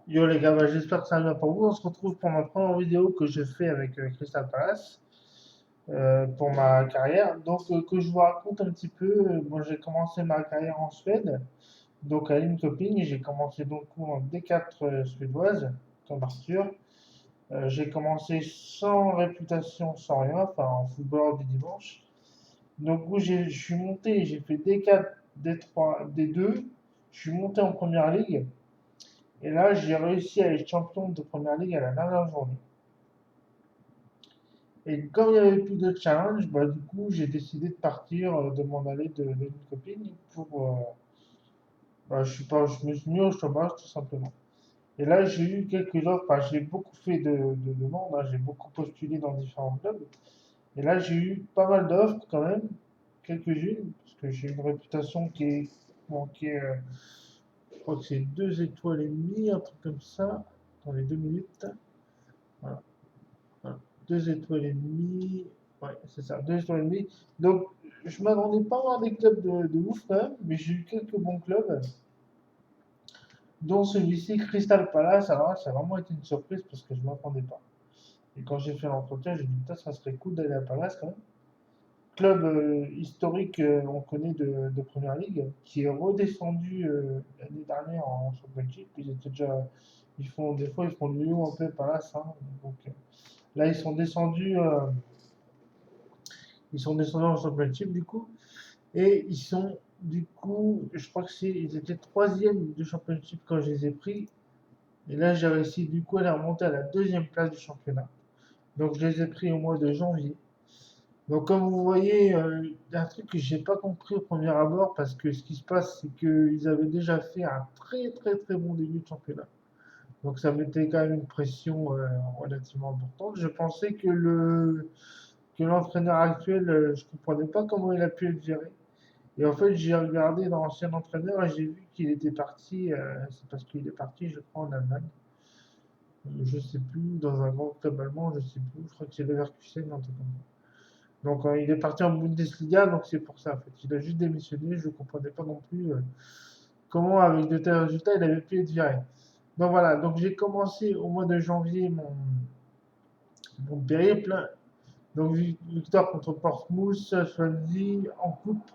Yo les gars, bah, j'espère que ça va bien pour vous. On se retrouve pour ma première vidéo que je fais avec Crystal Palace pour ma carrière. Donc que je vous raconte un petit peu, moi j'ai commencé ma carrière en Suède, donc à Linköping. J'ai commencé donc en D4 suédoise, comme Arthur. J'ai commencé sans réputation, sans rien, enfin en footballeur du dimanche. Donc où je suis monté, j'ai fait D4, D3, D2. Je suis monté en première ligue. Et là, j'ai réussi à être champion de première ligue à la dernière journée. Et comme il n'y avait plus de challenge, bah, du coup, j'ai décidé de partir, de m'en aller de une copine pour. Bah, je suis pas, je me suis mis au chômage tout simplement. Et là, j'ai eu quelques offres. Enfin, j'ai beaucoup fait de demandes, hein, j'ai beaucoup postulé dans différents clubs. Et là, j'ai eu pas mal d'offres quand même, quelques-unes, parce que j'ai une réputation qui est, je crois que c'est 2 étoiles et demie, un truc comme ça, dans les 2 minutes. Voilà. Voilà. 2 étoiles et demie. Ouais, c'est ça, 2 étoiles et demie. Donc, je m'attendais pas à avoir des clubs de ouf quand même, mais j'ai eu quelques bons clubs, dont celui-ci, Crystal Palace. Alors là, ça a vraiment été une surprise parce que je ne m'attendais pas. Et quand j'ai fait l'entretien, j'ai dit, putain, ça serait cool d'aller à Palace quand même. Club historique, on connaît de Première Ligue, qui est redescendu l'année dernière en Championship. Ils étaient déjà. Des fois, ils font le yo un peu Palace, hein. Donc, là, ils sont descendus en Championship du coup. Et ils sont du coup, je crois que ils étaient troisième du Championship quand je les ai pris. Et là, j'ai réussi du coup à les remonter à la deuxième place du championnat. Donc je les ai pris au mois de janvier. Donc comme vous voyez, il y a un truc que j'ai pas compris au premier abord parce que ce qui se passe, c'est qu'ils avaient déjà fait un très très très bon début de championnat. Donc ça mettait quand même une pression relativement importante. Je pensais que l'entraîneur actuel, je comprenais pas comment il a pu être géré. Et en fait, j'ai regardé dans l'ancien entraîneur et j'ai vu qu'il était parti, c'est parce qu'il est parti, je crois, en Allemagne. Je sais plus, dans un grand club allemand, je sais plus, je crois que c'est Leverkusen, un truc comme ça. Donc il est parti en Bundesliga, donc c'est pour ça en fait. Il a juste démissionné, je ne comprenais pas non plus comment, avec de tels résultats, il avait pu être viré. Donc voilà, donc j'ai commencé au mois de janvier mon périple. Donc victoire contre Portsmouth, Swansea en coupe.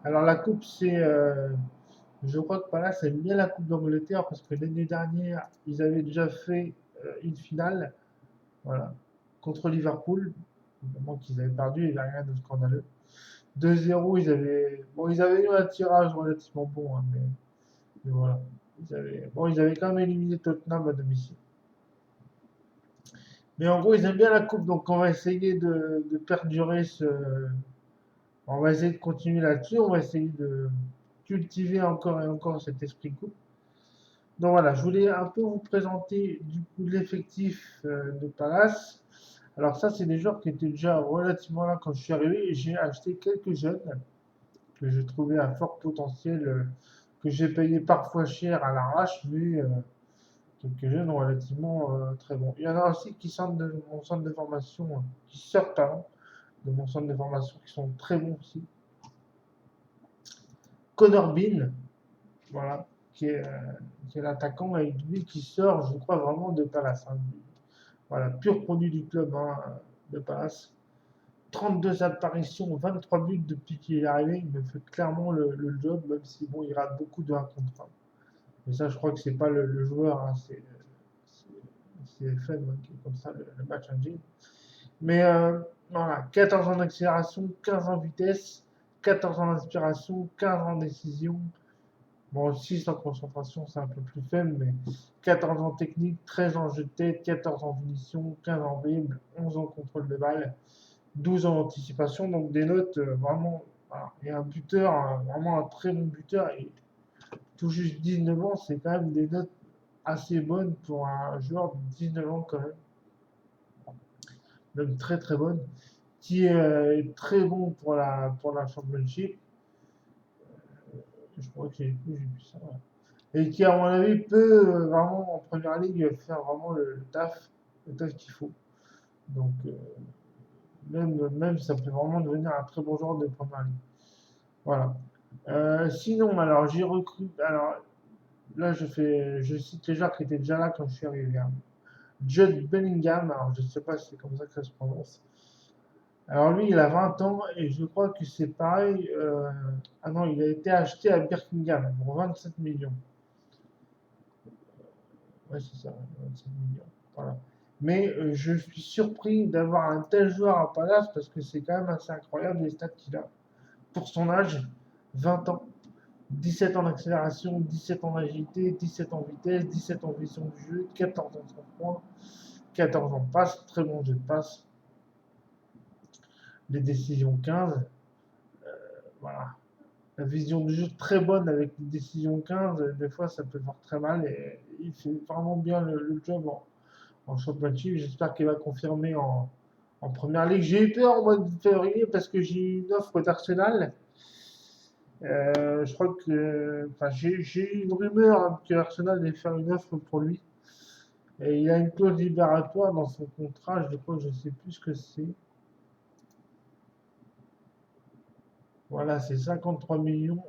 Alors la coupe, je crois que Palace aime bien la Coupe d'Angleterre parce que l'année dernière, ils avaient déjà fait une finale, voilà, contre Liverpool. Évidemment qu'ils avaient perdu, il n'y avait rien de scandaleux. 2-0, ils avaient eu un tirage relativement bon, hein, mais voilà. Ils avaient quand même éliminé Tottenham à domicile. Mais en gros, ils aiment bien la coupe, donc on va essayer de perdurer on va essayer de continuer là-dessus, on va essayer de cultiver encore et encore cet esprit coupe. Donc voilà, je voulais un peu vous présenter du coup l'effectif de Palace. Alors ça, c'est des joueurs qui étaient déjà relativement là quand je suis arrivé et j'ai acheté quelques jeunes que je trouvais à fort potentiel, que j'ai payé parfois cher à l'arrache, mais quelques jeunes relativement très bons. Il y en a aussi qui sortent de mon centre de formation, qui sortent pardon, de mon centre de formation, qui sont très bons aussi. Connor Bean, voilà, qui est l'attaquant et lui qui sort, je crois, vraiment de Palace, hein. Voilà, pur produit du club, hein, de Palace. 32 apparitions, 23 buts depuis qu'il est arrivé. Il me fait clairement le job, même si bon, il rate beaucoup de 1 contre 1. Mais ça, je crois que c'est pas le joueur, hein, c'est FM hein, qui est comme ça, le match engine. Mais voilà, 14 ans d'accélération, 15 en vitesse, 14 ans d'inspiration, 15 en décision. Bon, 6 en concentration, c'est un peu plus faible, mais 14 en technique, 13 en jeu de tête, 14 en finition, 15 en dribble, 11 en contrôle de balle, 12 en anticipation, donc des notes vraiment. Voilà. Et un buteur, vraiment un très bon buteur, et tout juste 19 ans, c'est quand même des notes assez bonnes pour un joueur de 19 ans quand même, même très très bonne, qui est très bon pour la Championship. Je crois que j'ai vu ça. Ouais. Et qui, à mon avis, peut vraiment en première ligue faire vraiment le taf qu'il faut. Donc, même ça peut vraiment devenir un très bon joueur de première ligue. Voilà. Sinon, alors j'ai recruté. Alors, là, je cite les joueurs qui étaient déjà là quand je suis arrivé, hein. Jude Bellingham, alors je ne sais pas si c'est comme ça que ça se prononce. Alors lui, il a 20 ans et je crois que c'est pareil. Ah non, il a été acheté à Birmingham pour 27 millions. Ouais, c'est ça, 27 millions. Voilà. Mais je suis surpris d'avoir un tel joueur à Palace parce que c'est quand même assez incroyable les stats qu'il a. Pour son âge, 20 ans, 17 ans d'accélération, 17 ans d'agilité, 17 ans de vitesse, 17 ans de vision du jeu, 14 ans de sang-froid, 14 ans de passe, très bon jeu de passe, les décisions 15, voilà. La vision du jeu très bonne avec les décisions 15, des fois ça peut faire très mal et il fait vraiment bien le job en championship. J'espère qu'il va confirmer en première ligue. J'ai eu peur au mois de février parce que j'ai eu une offre d'Arsenal. Je crois que, enfin, j'ai eu une rumeur hein, que Arsenal allait faire une offre pour lui. Et il a une clause libératoire dans son contrat, je crois que je sais plus ce que c'est. Voilà, c'est 53 millions.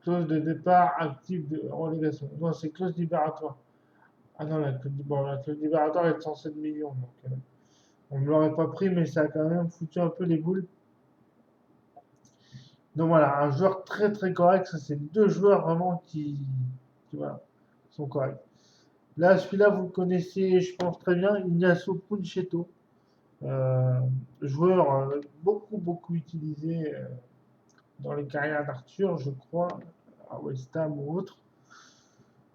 Clause de départ active de relégation. Non, c'est clause libératoire. Ah non, la clause libératoire est de 107 millions. Donc, on ne l'aurait pas pris, mais ça a quand même foutu un peu les boules. Donc voilà, un joueur très très correct. Ça, c'est deux joueurs vraiment voilà, sont corrects. Là, celui-là, vous le connaissez, je pense très bien, Ignacio Punchetto. Euh, Joueur beaucoup utilisé dans les carrières d'Arthur, je crois, à West Ham ou autre.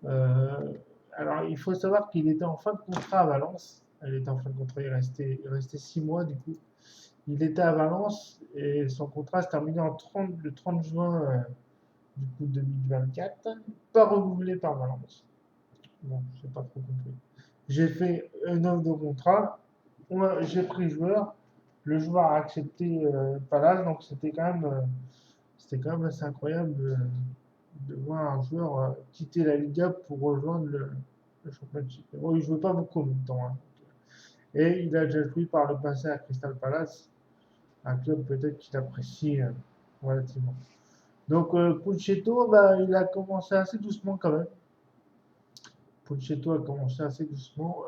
Euh, alors, il faut savoir qu'il était en fin de contrat à Valence. Il était en fin de contrat, il restait 6 mois du coup. Il était à Valence et son contrat se terminait le 30 juin du coup 2024, pas renouvelé par Valence. Bon, je n'ai pas trop compris. J'ai fait une offre de contrat, j'ai pris le joueur, le joueur a accepté Palace, donc c'était quand même assez incroyable de voir un joueur quitter la Liga pour rejoindre le Championship. Bon, il ne jouait pas beaucoup en même temps, hein. Et il a déjà joué par le passé à Crystal Palace, un club peut-être qu'il apprécie relativement. Donc Puccetto, bah, il a commencé assez doucement quand même. Puccetto a commencé assez doucement.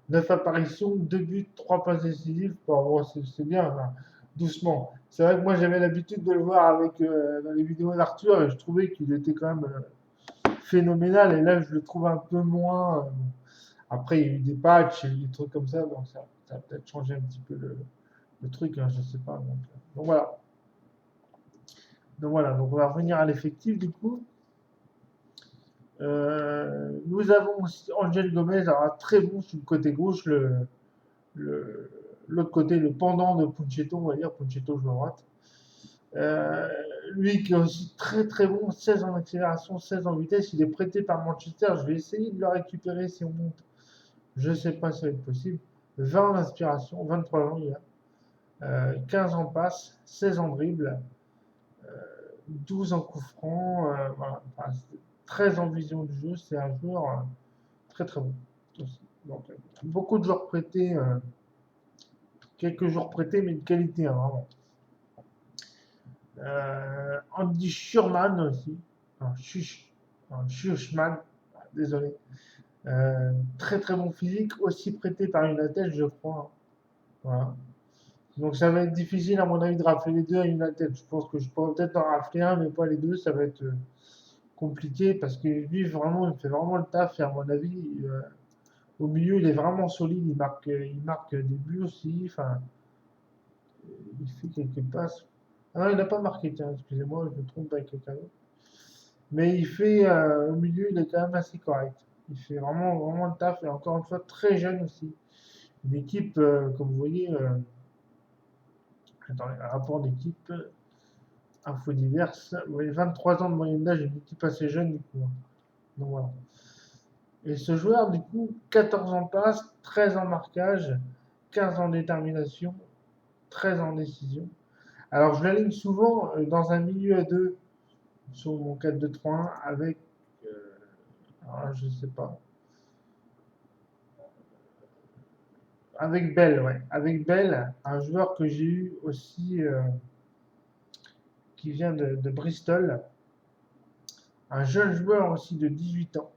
9 apparitions, 2 buts, 3 passes décisives. Bon, c'est bien, hein, doucement. C'est vrai que moi j'avais l'habitude de le voir dans les vidéos d'Arthur et je trouvais qu'il était quand même phénoménal. Et là je le trouve un peu moins. Après il y a eu des patchs, il y a eu des trucs comme ça, donc ça a peut-être changé un petit peu le truc, hein, je sais pas. Donc voilà. Donc on va revenir à l'effectif du coup. Nous avons aussi Angel Gomez, alors très bon sur le côté gauche, le- l'autre côté, le pendant de Punchetto, on va dire, Punchetto joue à droite. Euh, Lui qui est aussi très très bon, 16 en accélération, 16 en vitesse, il est prêté par Manchester, je vais essayer de le récupérer si on monte, je ne sais pas si ça va être possible. 20 en inspiration, 23 ans il a, 15 en passe, 16 en dribble, 12 en coup franc, voilà. Enfin, 13 en vision du jeu, c'est un joueur très très bon aussi. Donc, beaucoup de joueurs prêtés, quelques joueurs prêtés, mais de qualité, hein, vraiment. Andy Schurman aussi, enfin, Schuchman, désolé. Très très bon physique, aussi prêté par United, je crois, hein. Voilà. Donc ça va être difficile à mon avis de rafler les deux à United. Je pense que je pourrais peut-être en rafler un, mais pas les deux. Ça va être compliqué parce que lui vraiment, il fait vraiment le taf et à mon avis, au milieu, il est vraiment solide. Il marque des buts aussi. Enfin, il fait quelques passes. Ah non, il n'a pas marqué, tiens, excusez-moi, je me trompe avec quelqu'un d'autre. Mais au milieu, il est quand même assez correct. Il fait vraiment le taf et encore une fois, très jeune aussi. Une équipe, comme vous voyez, attendez, un rapport d'équipe, info diverses. Vous voyez, 23 ans de moyenne d'âge, une équipe assez jeune du coup, hein. Donc voilà. Et ce joueur, du coup, 14 en passe, 13 en marquage, 15 en détermination, 13 en décision. Alors, je l'aligne souvent dans un milieu à deux sur mon 4-2-3-1 avec, euh, alors, je sais pas, avec Bell, ouais. Avec Bell, un joueur que j'ai eu aussi qui vient de Bristol. un jeune joueur aussi de 18 ans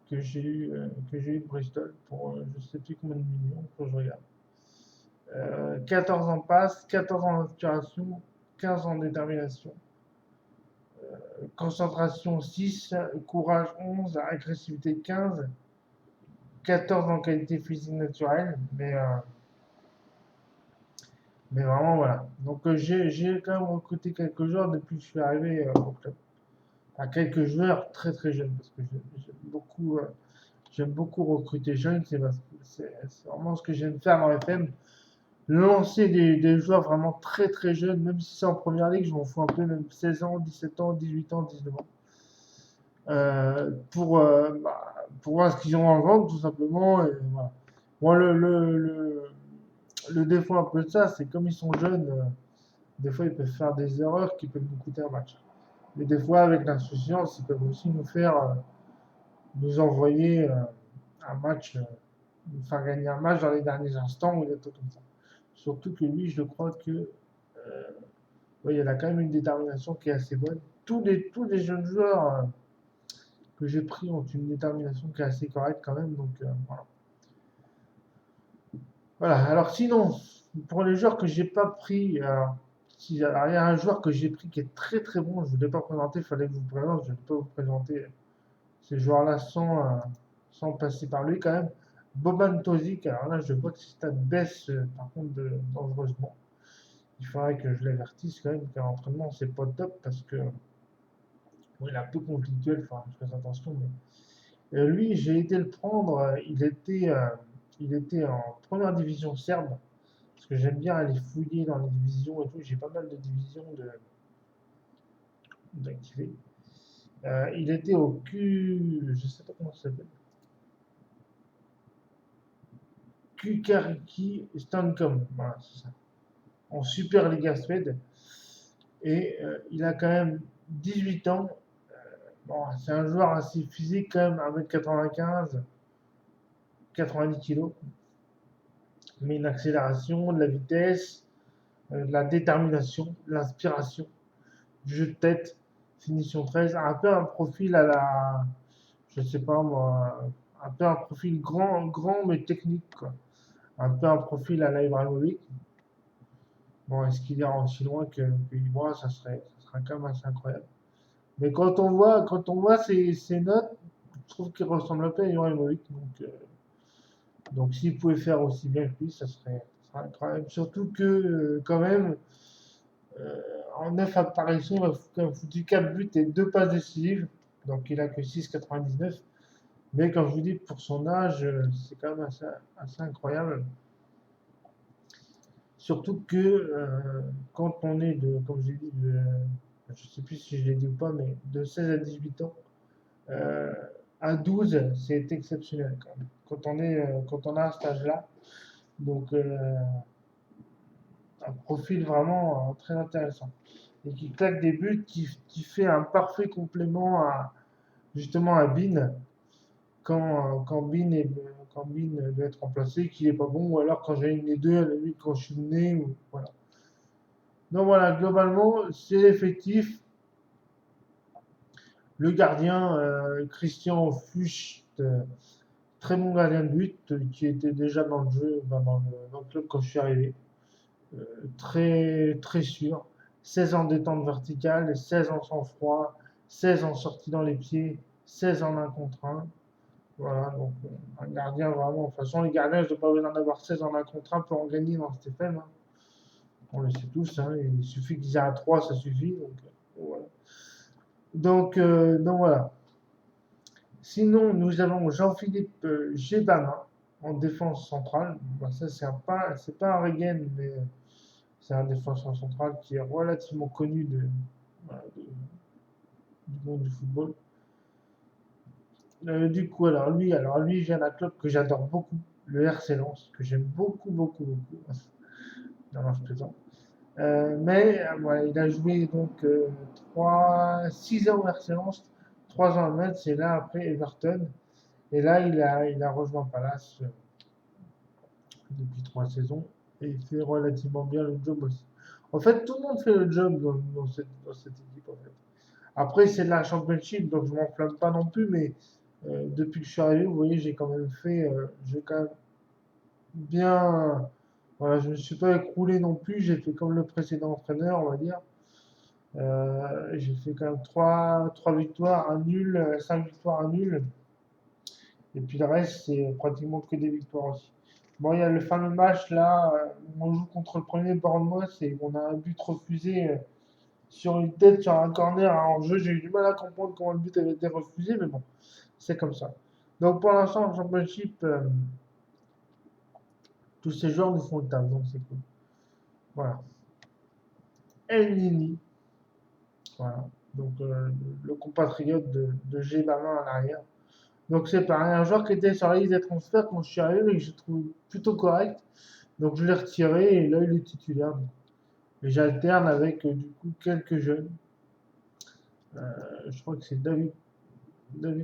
que j'ai eu de Bristol pour je sais plus combien de millions, faut que je regarde. 14 en passe, 14 en inspiration, 15 en détermination. Concentration 6, courage 11, agressivité 15, 14 en qualité physique naturelle, mais vraiment voilà. Donc j'ai quand même recruté quelques joueurs depuis que je suis arrivé au club. Enfin, quelques joueurs très très jeunes, parce que j'aime beaucoup recruter jeunes, c'est vraiment ce que j'aime faire dans FM. Lancer des joueurs vraiment très très jeunes, même si c'est en première ligue, je m'en fous un peu, même 16 ans, 17 ans, 18 ans, 19 ans. Pour voir ce qu'ils ont en vente, tout simplement. Et voilà. Moi, le défaut un peu de ça, c'est comme ils sont jeunes, des fois ils peuvent faire des erreurs qui peuvent nous coûter un match. Mais des fois, avec l'insouciance, ils peuvent aussi nous envoyer un match, nous faire gagner un match dans les derniers instants ou des trucs comme ça. Surtout que lui, je crois que ouais, il a quand même une détermination qui est assez bonne. Tous les jeunes joueurs que j'ai pris ont une détermination qui est assez correcte quand même. Donc voilà. Voilà. Alors sinon, pour les joueurs que j'ai pas pris, alors, il y a un joueur que j'ai pris qui est très très bon. Je ne l'ai pas présenté, il fallait que je vous présente. Je ne vais pas vous présenter ces joueurs-là sans passer par lui quand même. Boban Tozic, alors là je vois que ses stats baissent par contre dangereusement. Il faudrait que je l'avertisse quand même qu'à l'entraînement c'est pas top parce que bon, il est un peu conflictuel, il faudra que je fasse attention. Mais lui, j'ai été le prendre, il était en première division serbe, parce que j'aime bien aller fouiller dans les divisions et tout. J'ai pas mal de divisions d'activer. Il était au Q, je sais pas comment ça s'appelle, Kukariki Stankom, voilà, c'est ça, en Super Liga Suède. Et il a quand même 18 ans. Bon, c'est un joueur assez physique quand même, 1m95, 90 kg, mais une accélération, de la vitesse, de la détermination, de l'inspiration, du jeu de tête, finition 13, un peu un profil à la, je sais pas moi, un peu un profil grand mais technique, quoi. Un peu un profil à la Ibrahimovic. Bon, est-ce qu'il ira aussi loin que moi, ça serait quand même assez incroyable. Mais quand on voit ses notes, je trouve qu'il ressemble un peu à Ibrahimovic. Donc s'il pouvait faire aussi bien que lui, ça serait incroyable. Surtout que, quand même, euh, en 9 apparitions, il a quand même foutu 4 buts et 2 passes décisives. Donc il a que 6,99. Mais comme je vous dis, pour son âge, c'est quand même assez incroyable. Surtout que quand on est comme j'ai dit, je ne sais plus si je l'ai dit ou pas, mais de 16 à 18 ans, euh, à 12, c'est exceptionnel quand même. Quand on a un stage là. Donc, un profil vraiment très intéressant. Et qui claque des buts, qui fait un parfait complément justement à Bean quand Bean doit être remplacé, qu'il n'est pas bon, ou alors quand j'ai une des deux, à la limite quand je suis né, ou, voilà. Donc voilà, globalement, c'est l'effectif. Le gardien, Christian Fuchs, très bon gardien de but, qui était déjà dans le jeu, enfin, dans le club quand je suis arrivé. Très, très sûr. 16 en détente verticale, 16 en sang-froid, 16 en sortie dans les pieds, 16 en 1 contre 1. Voilà, donc un gardien vraiment. De toute façon, les gardiens, je n'ai pas besoin d'avoir 16 en 1 contre 1 pour en gagner dans cette FM, hein. On le sait tous, hein, il suffit qu'ils aient un 3, ça suffit. Voilà. Donc voilà. Sinon, nous avons Jean-Philippe Gebama en défense centrale. Bah, ça, c'est pas un Regen, mais c'est un défenseur central qui est relativement connu voilà, du monde du football. Du coup, alors lui, il vient d'un club que j'adore beaucoup, le RC Lens, que j'aime beaucoup, beaucoup, beaucoup. Non, non, je plaisante. Mais voilà, il a joué donc 6 ans au RC Lens, 3 ans à Metz, et là après Everton. Et là, il a rejoint Palace depuis 3 saisons et il fait relativement bien le job aussi. En fait, tout le monde fait le job dans cette équipe en fait. Après, c'est de la Championship, donc je m'enflamme pas non plus, mais depuis que je suis arrivé, vous voyez, j'ai quand même bien, voilà, je ne me suis pas écroulé non plus, j'ai fait comme le précédent entraîneur, on va dire. J'ai fait quand même trois victoires, un nul, 5 victoires, un nul. Et puis le reste, c'est pratiquement que des victoires aussi. Bon, il y a le fameux match là, on joue contre le premier Bournemouth et on a un but refusé sur une tête, sur un corner en jeu. J'ai eu du mal à comprendre comment le but avait été refusé, mais bon, c'est comme ça. Donc pour l'instant, en Championship, tous ces joueurs nous font le taf, donc c'est cool. Voilà. El Nini, voilà. Donc le compatriote de G. Bamin à l'arrière. Donc c'est pareil, un joueur qui était sur la liste des transferts quand je suis arrivé, mais que je trouve plutôt correct. Donc je l'ai retiré et là il est titulaire. Et j'alterne avec du coup quelques jeunes. Je crois que c'est David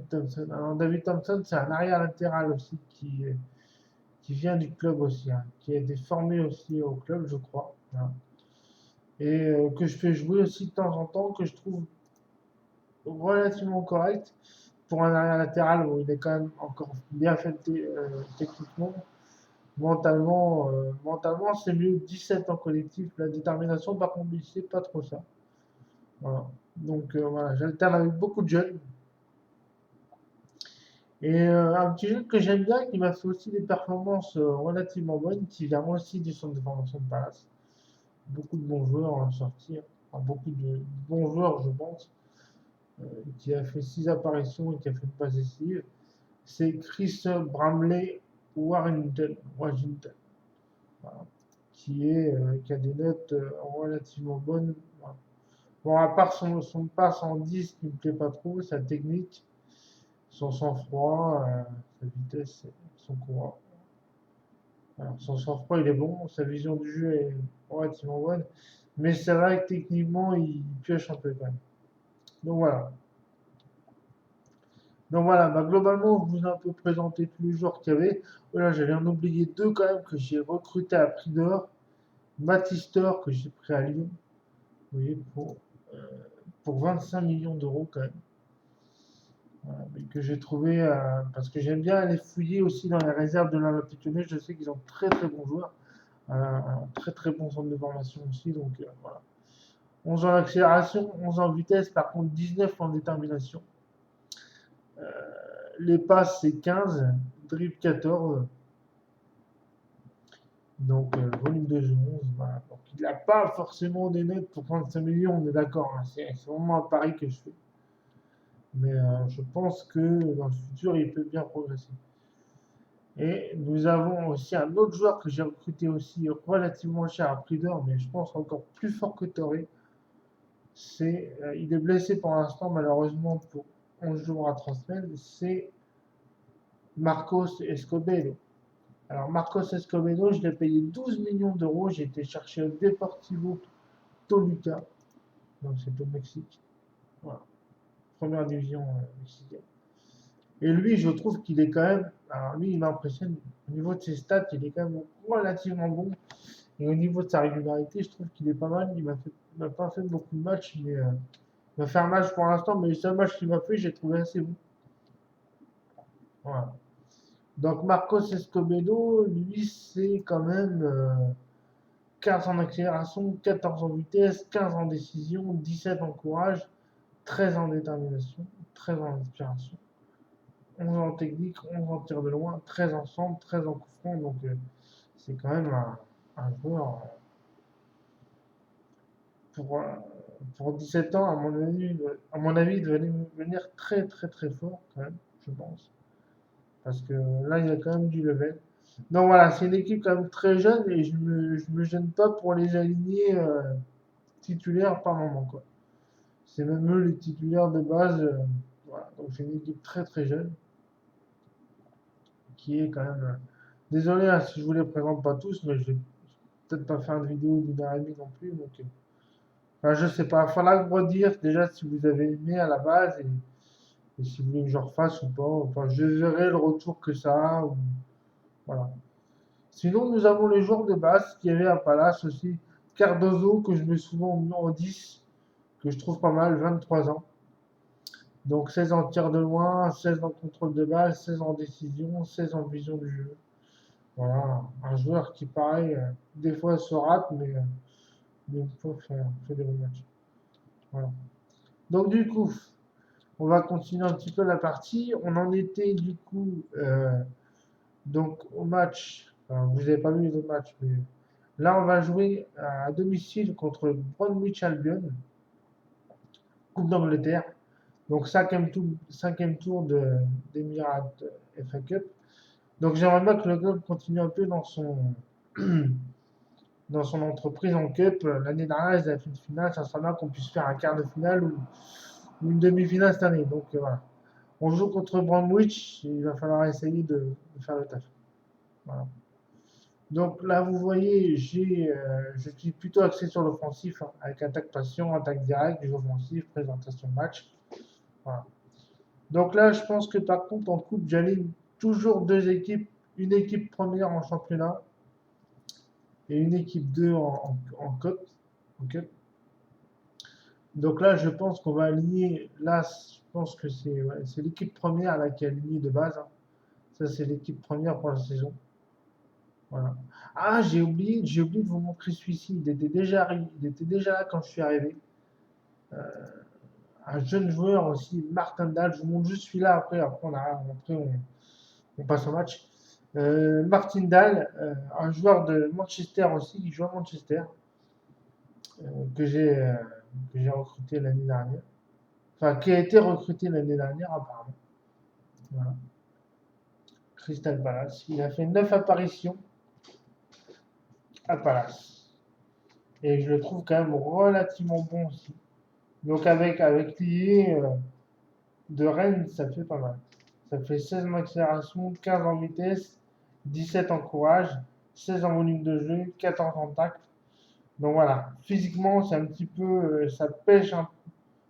Thompson. Alors David Thompson, c'est un arrière latéral aussi qui vient du club aussi, hein, qui a été formé aussi au club, je crois. Voilà. Et que je fais jouer aussi de temps en temps, que je trouve relativement correct pour un arrière latéral où il est quand même encore bien fait techniquement. Mentalement, c'est mieux 17 en collectif. La détermination, par contre, c'est pas trop ça. Voilà. Donc voilà, j'alterne avec beaucoup de jeunes. Et un petit jeune que j'aime bien, qui m'a fait aussi des performances relativement bonnes, qui vient moi aussi du centre de formation de Palace. Beaucoup de bons joueurs en sortir. Enfin, beaucoup de bons joueurs, je pense, qui a fait 6 apparitions et qui a fait une passe décisive. C'est Chris Bramley Washington. Voilà. Qui a des notes relativement bonnes. Voilà. Bon, à part son passe en 10 qui me plaît pas trop, sa technique, son sang-froid, sa vitesse, son courant. Alors, son sang-froid, il est bon, sa vision du jeu est relativement bonne, mais c'est vrai que techniquement, il pioche un peu quand même. Donc voilà. Donc voilà, bah, globalement, je vous ai un peu présenté tous les joueurs qu'il y avait. Voilà, j'allais en oublier deux quand même que j'ai recruté à prix d'or. Matisteur que j'ai pris à Lyon, vous voyez, euh, pour 25 millions d'euros quand même. Voilà, mais que j'ai trouvé, parce que j'aime bien aller fouiller aussi dans les réserves de l'Olympique Lyonnais. Je sais qu'ils ont très très bons joueurs, un très très bon centre de formation aussi. Donc voilà. 11 en accélération, 11 en vitesse, par contre 19 en détermination. Euh, les passes c'est 15, dribble 14. Donc volume de jeu 11. Voilà. Donc il n'a pas forcément des notes pour 35 millions, on est d'accord, hein. C'est vraiment un pari que je fais. Mais je pense que dans le futur, il peut bien progresser. Et nous avons aussi un autre joueur que j'ai recruté aussi relativement cher à prix d'or, mais je pense encore plus fort que Toré. Il est blessé pour l'instant, malheureusement, pour 11 jours à 3 semaines. C'est Marcos Escobedo. Alors, Marcos Escobedo, je l'ai payé 12 millions d'euros. J'ai été chercher au Deportivo Toluca. Donc, c'est au Mexique. Voilà. Première division mexicaine. Et lui, je trouve qu'il est quand même. Alors, lui, il m'impressionne. Au niveau de ses stats, il est quand même relativement bon. Et au niveau de sa régularité, je trouve qu'il est pas mal. Il m'a pas fait beaucoup de matchs, mais il m'a fait un match pour l'instant. Mais le seul match qu'il m'a fait, j'ai trouvé assez bon. Voilà. Donc, Marcos Escobedo, lui, c'est quand même 15 en accélération, 14 en vitesse, 15 en décision, 17 en courage, 13 en détermination, 13 en inspiration. 11 en technique, 11 en tir de loin, 13 en centre, 13 en coup franc. Donc c'est quand même un joueur pour, euh, pour 17 ans, à mon avis, il devait venir très très très fort quand même, je pense. Parce que là, il y a quand même du level. Donc voilà, c'est une équipe quand même très jeune et je me gêne pas pour les aligner titulaires par moment, quoi. C'est même eux les titulaires de base. Voilà. Donc c'est une équipe très très jeune qui est quand même. Désolé hein, si je vous les présente pas tous, mais je vais peut-être pas faire une vidéo d'une heure et demie non plus. Donc, enfin, je sais pas. Il faudra me redire déjà si vous avez aimé à la base et si vous voulez que je refasse ou pas. Enfin, je verrai le retour que ça a. Voilà. Sinon, nous avons les joueurs de base qui avaient à Palace aussi. Cardozo, que je mets souvent en 10, que je trouve pas mal, 23 ans. Donc 16 en tir de loin, 16 en contrôle de balle, 16 en décision, 16 en vision du jeu. Voilà, un joueur qui, pareil, des fois se rate, mais une fois fait des bons matchs. Voilà. Donc du coup, on va continuer un petit peu la partie. On en était du coup donc au match. Enfin, vous n'avez pas vu les autres matchs, mais là on va jouer à domicile contre Bromwich Albion, Coupe d'Angleterre. Donc cinquième tour d'Emirates FA Cup. Donc j'aimerais bien que le club continue un peu dans son entreprise en Cup. L'année dernière, ils avaient fait une finale. Ça serait bien qu'on puisse faire un quart de finale ou une demi-finale cette année. Donc voilà. On joue contre Bromwich. Il va falloir essayer de faire le taf. Voilà. Donc là, vous voyez, je suis plutôt axé sur l'offensif, hein, avec attaque passion, attaque directe, jeu offensif, présentation de match. Voilà. Donc là, je pense que par contre, en coupe, j'aligne toujours deux équipes, une équipe première en championnat et une équipe 2 en cup. En cup. Donc là, je pense qu'on va aligner. Là, je pense que c'est l'équipe première là, qui est alignée de base, hein. Ça, c'est l'équipe première pour la saison. Voilà. Ah, j'ai oublié de vous montrer celui-ci. Il était déjà là quand je suis arrivé. Un jeune joueur aussi, Martin Dahl. Je vous montre juste celui-là on passe au match. Martin Dahl, un joueur de Manchester aussi, qui joue à Manchester, euh, que j'ai euh, que j'ai recruté l'année dernière. Enfin, qui a été recruté l'année dernière apparemment. Voilà. Crystal Palace. Il a fait 9 apparitions à Palace. Et je le trouve quand même relativement bon aussi. Donc avec lié de Rennes, ça fait pas mal. Ça fait 16 en accélération, 15 en vitesse, 17 en courage, 16 en volume de jeu, 14 en tact. Donc voilà, physiquement, c'est un petit peu, ça pêche un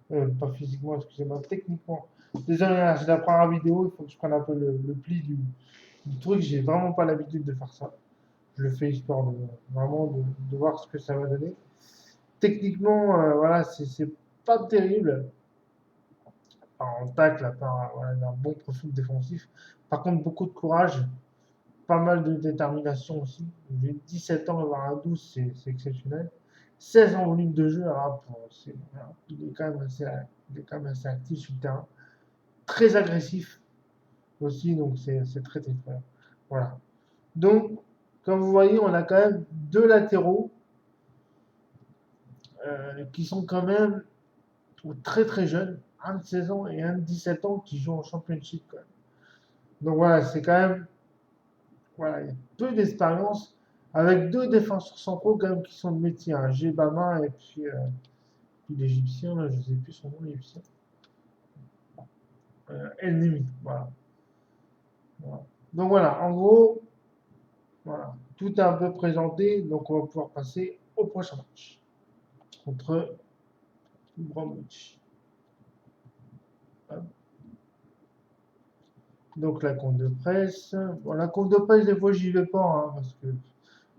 peu, pas physiquement, excusez-moi, techniquement. Désolé, hein, c'est la première vidéo, il faut que je prenne un peu le pli du truc. J'ai vraiment pas l'habitude de faire ça. Je le fais histoire de voir ce que ça va donner. Techniquement, voilà, c'est pas terrible. En tacle, voilà, il a un bon profil défensif. Par contre, beaucoup de courage, pas mal de détermination aussi. J'ai 17 ans, avoir un 12, c'est exceptionnel. 16 en volume de jeu, alors, voilà, il est quand même assez actif sur le terrain. Très agressif aussi, donc c'est très très fort. Voilà. Donc, comme vous voyez, on a quand même deux latéraux qui sont quand même très très jeunes, un de 16 ans et un de 17 ans qui jouent en championship quand même. Donc voilà, c'est quand même voilà, il y a peu d'expérience avec deux défenseurs centraux quand même qui sont de métier, hein, Gebama et puis l'Égyptien, là, je ne sais plus son nom, l'Égyptien. El Nimi, voilà. Voilà. Donc voilà, en gros, voilà, tout est un peu présenté, donc on va pouvoir passer au prochain match contre Bromwich. Donc la compte de presse. Bon, la compte de presse, des fois, j'y vais pas, hein, parce que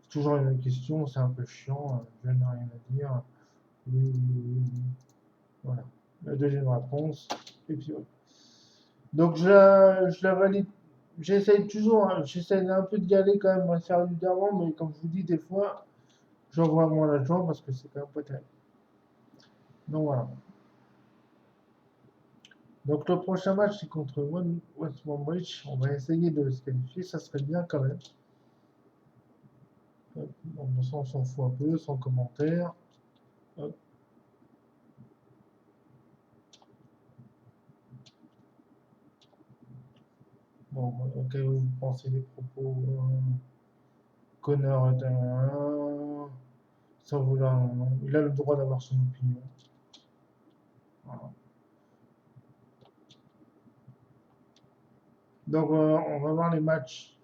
c'est toujours une question, c'est un peu chiant, je n'ai rien à dire. Oui, oui, oui, oui. Voilà. La deuxième réponse. Et puis voilà. Donc je la valide. J'essaye toujours, hein, j'essaye un peu d'y aller quand même assez régulièrement, mais comme je vous dis, des fois, j'envoie moins l'argent parce que c'est quand même pas terrible. Donc voilà. Donc le prochain match, c'est contre West Bromwich. On va essayer de se qualifier, ça serait bien quand même. Hop, bon, ça, on s'en fout un peu, sans commentaire. Hop. Bon, ok, vous pensez des propos. Connor est sans vouloir. Il a le droit d'avoir son opinion. Voilà. Donc, on va voir les matchs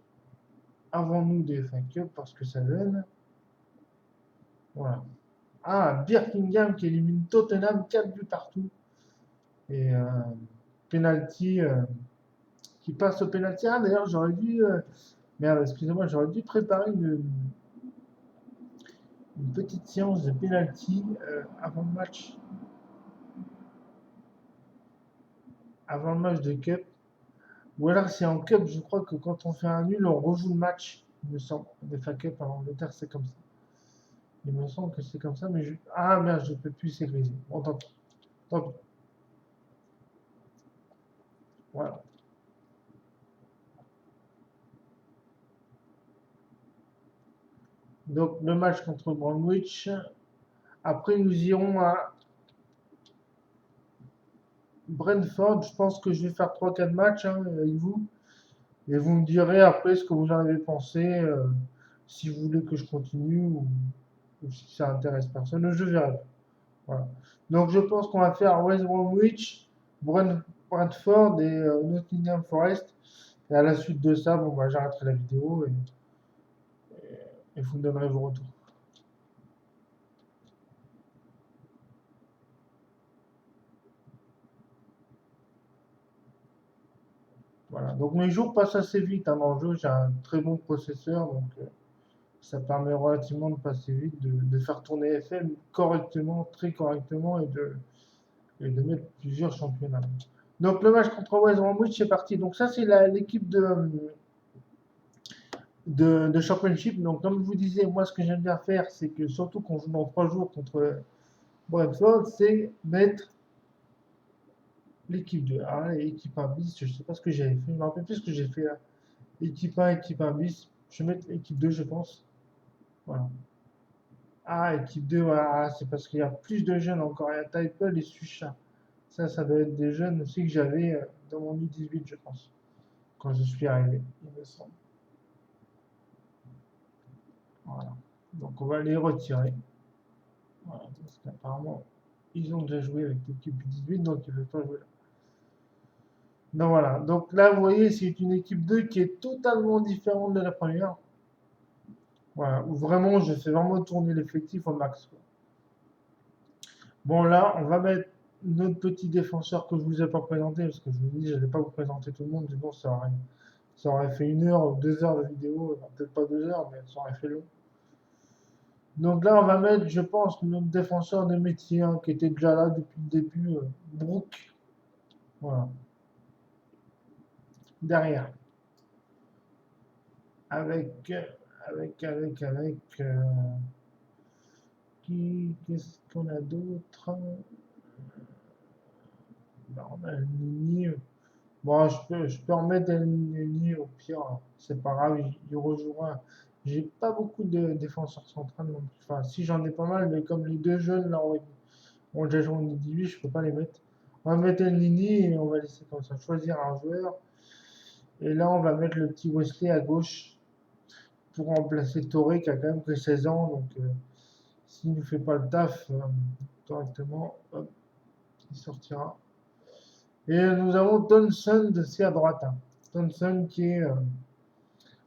avant nous des FA Cup parce que ça donne. Voilà. Ah, Birmingham qui élimine Tottenham 4 buts partout. Et penalty qui passe au penalty. Ah, d'ailleurs, j'aurais dû. Merde, excusez-moi, j'aurais dû préparer une petite séance de penalty avant le match. avant le match de Cup. Ou alors c'est en Cup, je crois que quand on fait un nul, on rejoue le match. Il me semble. Des FA Cup en Angleterre, c'est comme ça. Il me semble que c'est comme ça, mais ah merde, je ne peux plus sécuriser. Bon, tant pis. Tant pis. Voilà. Donc le match contre Bromwich. Après, nous irons à Brentford. Je pense que je vais faire 3-4 matchs hein, avec vous. Et vous me direz après ce que vous en avez pensé, si vous voulez que je continue ou si ça intéresse personne. Je verrai. Voilà. Donc je pense qu'on va faire West Bromwich, Brentford et Nottingham Forest. Et à la suite de ça, bon, bah, j'arrêterai la vidéo et vous me donnerez vos retours. Voilà. Donc mes jours passent assez vite hein, dans le jeu. J'ai un très bon processeur, donc ça permet relativement de passer vite, de faire tourner FM correctement, très correctement et de mettre plusieurs championnats. Donc le match contre West Bromwich c'est parti. Donc ça c'est l'équipe de Championship. Donc comme je vous disais, moi ce que j'aime bien faire, c'est que surtout qu'on joue dans 3 jours contre Brentford, c'est mettre l'équipe 2. Ah, l'équipe 1 bis, je sais pas ce que j'avais fait, je me rappelle plus ce que j'ai fait là. Équipe 1, équipe 1 bis, je vais mettre équipe 2 je pense. Voilà. Ah, équipe 2, voilà, c'est parce qu'il y a plus de jeunes encore. Il y a Taipel et Sucha. Ça doit être des jeunes aussi que j'avais dans mon U18, je pense, quand je suis arrivé, il me semble. Voilà. Donc on va les retirer. Voilà, parce qu'apparemment, ils ont déjà joué avec l'équipe U18, donc ils ne veulent pas jouer là. Donc voilà. Donc là, vous voyez, c'est une équipe 2 qui est totalement différente de la première. Voilà. Où vraiment, je fais vraiment tourner l'effectif au max, quoi. Bon, là, on va mettre notre petit défenseur que je vous ai pas présenté, parce que je vous dis, je n'allais pas vous présenter tout le monde, sinon ça aurait fait 1 heure ou 2 heures de vidéo, enfin, peut-être pas 2 heures, mais ça aurait fait long. Donc là, on va mettre, je pense, notre défenseur de métier, hein, qui était déjà là depuis le début, Brooke. Voilà. Derrière. Avec, qu'est-ce qu'on a d'autre? Ben, on a Nini. Bon, je peux en mettre un Nini au pire, hein. C'est pas grave, il rejouera. J'ai pas beaucoup de défenseurs centrales non plus. Enfin, si j'en ai pas mal, mais comme les deux jeunes là ont déjà joué en 18, je peux pas les mettre. On va mettre un Nini et on va laisser comme ça choisir un joueur. Et là, on va mettre le petit Wesley à gauche pour remplacer Toré qui a quand même que 16 ans. Donc, s'il ne fait pas le taf correctement, hop, il sortira. Et nous avons Thompson aussi à droite, hein. Thompson qui est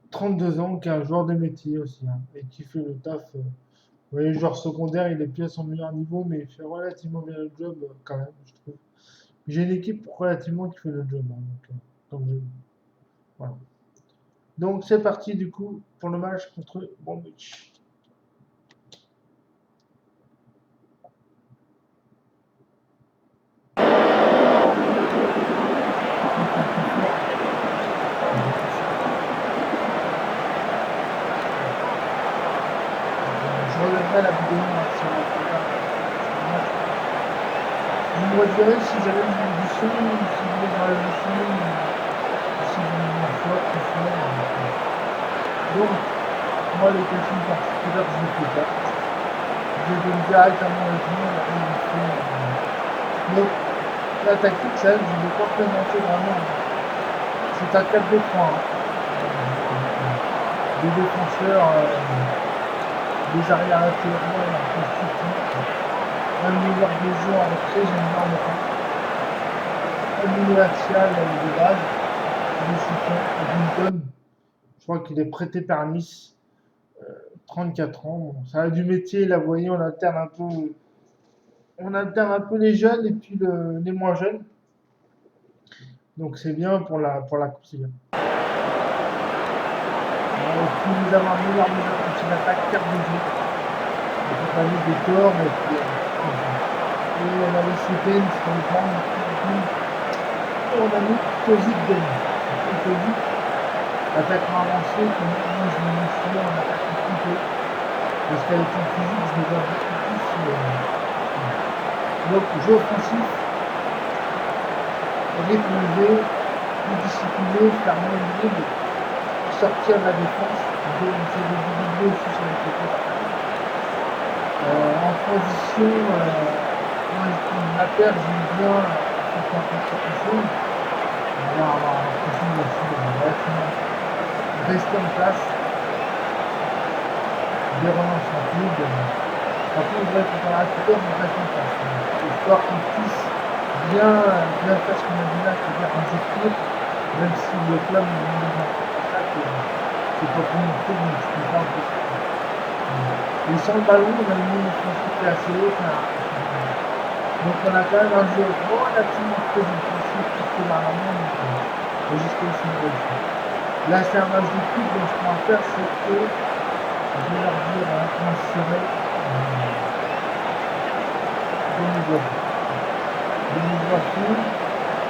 32 ans, qui est un joueur de métier aussi, hein, et qui fait le taf. Vous voyez, joueur secondaire, il est plus à son meilleur niveau, mais il fait relativement bien le job quand même, je trouve. J'ai une équipe relativement qui fait le job, hein, donc, comme je dis. Voilà. Donc c'est parti du coup pour le match contre Bromwich. Je regarderai la vidéo sur le programme. Vous me redirez si j'avais du son, si vous voulez voir le son, si vous voulez voir quoi, tout ça. Donc, moi, les questions particulières, je ne fais pas. Je donne directement le jeu, la révolution. Donc, la tactique, ça, je ne vais pas présenter vraiment. C'est un 4-2-3. Hein. Des défenseurs, des arrières latéraux, un peu stupides. Un meilleur de jeu en retrait, j'aime bien le temps. Un milieu axial de base, de soutien, Edmonton. Je crois qu'il est prêté par Nice. 34 ans. Bon, ça a du métier, là, vous voyez, on alterne un peu les jeunes et puis les moins jeunes. Donc c'est bien pour la Coupe Sylvain. Et puis nous avons un meilleur quand il attaque, carte de jeu. On peut pas mettre des torts, et puis on a les Soutens sur le plan. on a mis Kozik gagne. Kozik, attaquant avancé, que moi je me mets souvent en attaque coupée. Parce qu'avec le physique, je me vois beaucoup plus. Donc, jeu offensif, rythme élevé, plus discipliné, faire moins de dribble, sortir de la défense. On fait des dribbles aussi sur les côtés. En transition, moi, la paire, j'aime bien faire quelque chose. On va avoir l'impression de rester en place, des relances rapides. Par contre, on va récupérer, on reste en place. Histoire qu'on puisse bien faire ce qu'on a dit là, c'est-à-dire un jeu court, même si le club nous demande un peu ça, c'est pas pour nous faire, mais je ne pas un peu ça. Et sans le ballon, on a une ligne offensive assez haute. Donc on a quand même un jeu relativement très offensif jusque dans la main, donc jusqu'à ici on réussit. Là c'est un match de coupe, donc ce qu'on va faire c'est que je vais leur dire insérer démographie.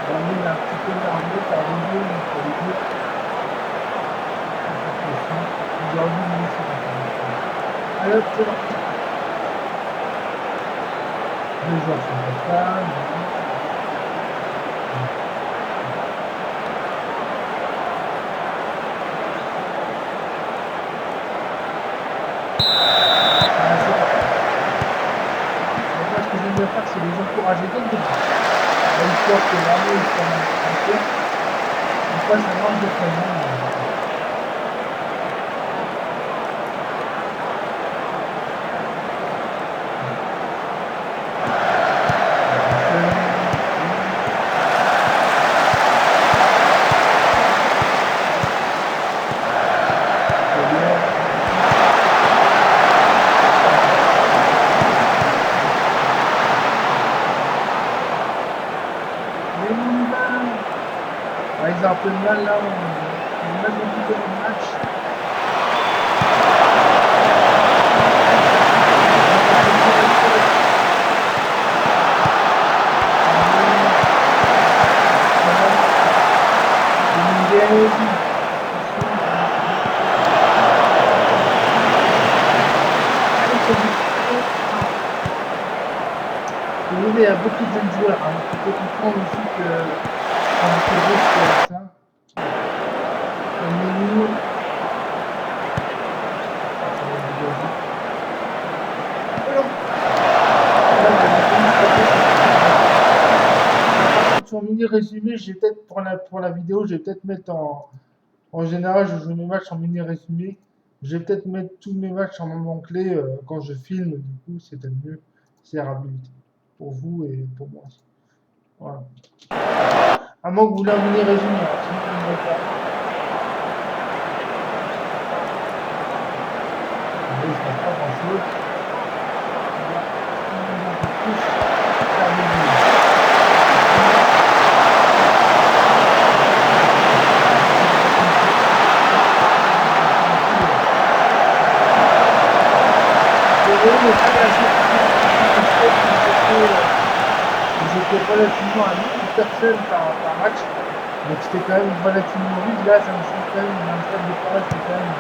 On est un petit peu nerveux par les deux, donc pour les deux. J'ai envie de me laisser comme ça. Allez hop, c'est parti. Les joueurs sont pas fans. Ce que j'aime bien faire, c'est les encourager dès le début. Une fois que l'armée est sur un cœur, une fois ça marche de très bien. Par exemple, là, on a beaucoup de matchs. Il y a beaucoup de jeunes joueurs. Il faut comprendre aussi que quand on fait ça, on est nous. Sur mini résumé, j'ai peut-être pour la vidéo, je vais peut-être mettre en général, je joue mes matchs en mini résumé. Je vais peut-être mettre tous mes matchs en moment clé quand je filme. Du coup, c'est peut-être mieux. C'est rapide pour vous et pour moi aussi. Voilà. À moins que vous voulez un mini résumé, sinon je ne vais pas. Il ne se passe pas grand-chose. J'étais relativement à 1000 personnes par match, donc c'était quand même relativement vite. Là, ça me change quand même, dans le stade de Paris, c'est quand même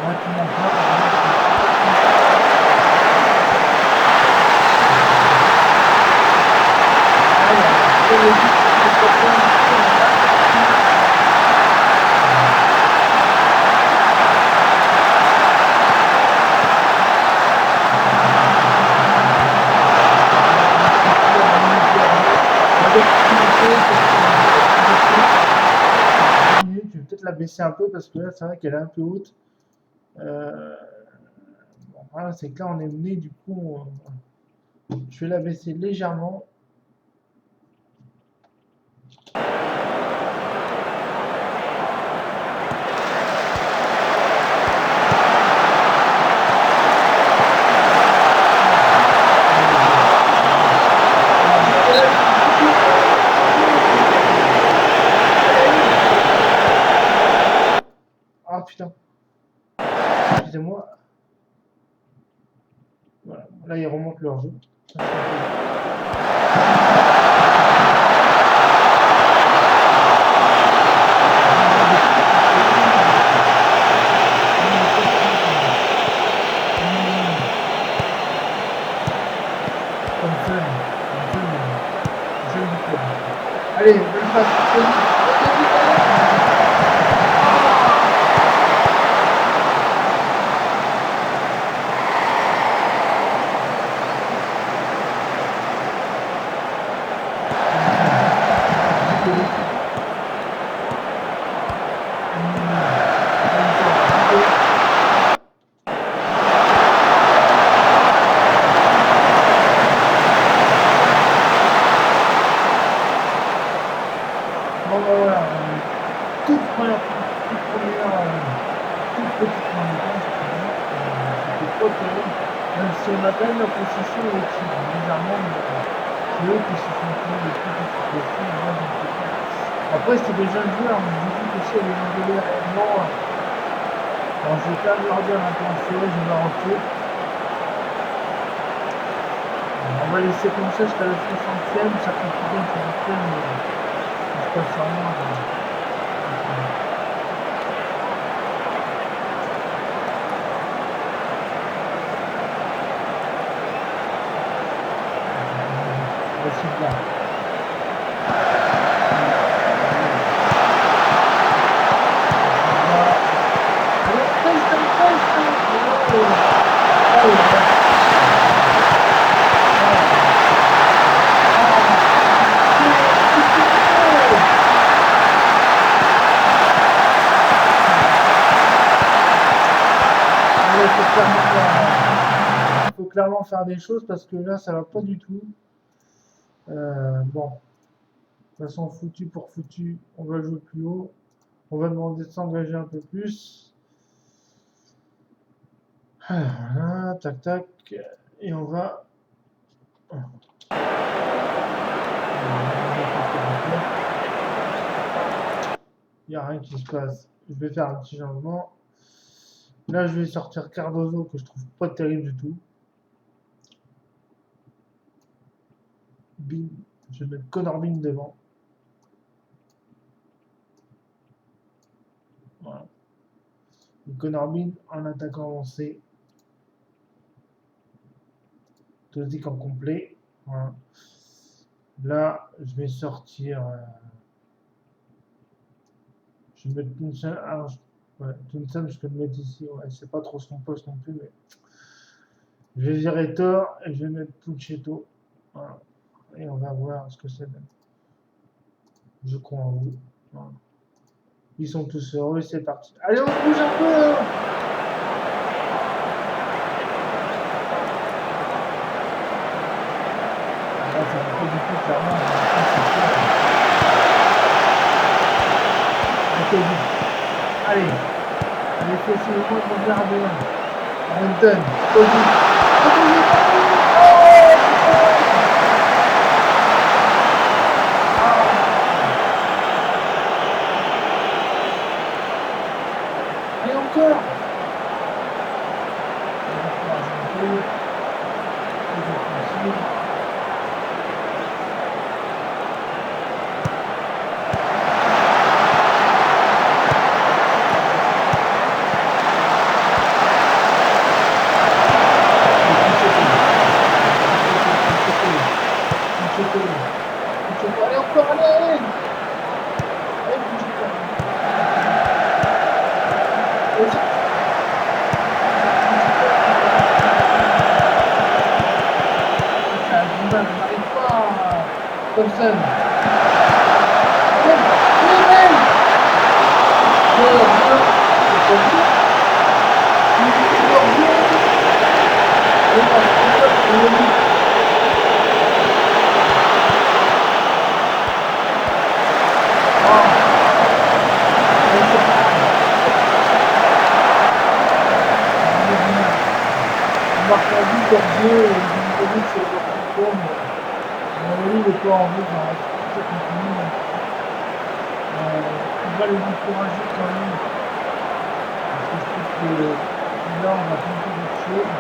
relativement plein. Je vais peut-être la baisser un peu parce que là, c'est vrai qu'elle est un peu haute. Bon, voilà, c'est que là, on est mené, du coup, je vais la baisser légèrement. Ah putain. Excusez-moi. Voilà. Là, ils remontent leur jeu. toute première, toute petite mi-temps, c'était pas terrible. Même si on a quand même la possession aussi, bizarrement, mais c'est eux qui se sont pris le plus de situations. Moi, je ne sais pas. Après, c'était des jeunes joueurs, mais j'ai vu que si elle est évolué réellement, alors je vais quand même leur dire maintenant, je vais leur rentrer. On va laisser comme ça jusqu'à la 60e, ça fait plus bien pour le mais il se passe rien. C'est bien. Il faut clairement faire des choses parce que là, ça va pas du tout. Bon, de toute façon, foutu pour foutu, on va jouer plus haut. On va demander de s'engager un peu plus. Alors, voilà, tac tac. Et on va. Il n'y a rien qui se passe. Je vais faire un petit changement. Là, je vais sortir Cardozo que je trouve pas terrible du tout. Bin. Je vais mettre Connor Bin devant. Voilà. Connor Bin en attaquant avancé. Tosic en complet. Voilà. Là, je vais sortir. Je vais mettre Tunsan. Ouais, Tunsan, je peux le mettre ici. Ouais, c'est pas trop son poste non plus, mais. Je vais virer Thor et je vais mettre Pucchetto. Voilà. Et on va voir ce que ça donne. Je crois en vous. Voilà. Ils sont tous heureux, c'est parti. Allez, on bouge un peu là. Là, ça va pas du tout, clairement. Allez, les fessiers, le moins de garder. Renton, et encore. Allez, encore, allez. Thompson. Il n'est pas en route dans la société continue. On va les encourager quand même. Parce que je trouve que là, on va tenter d'autres choses.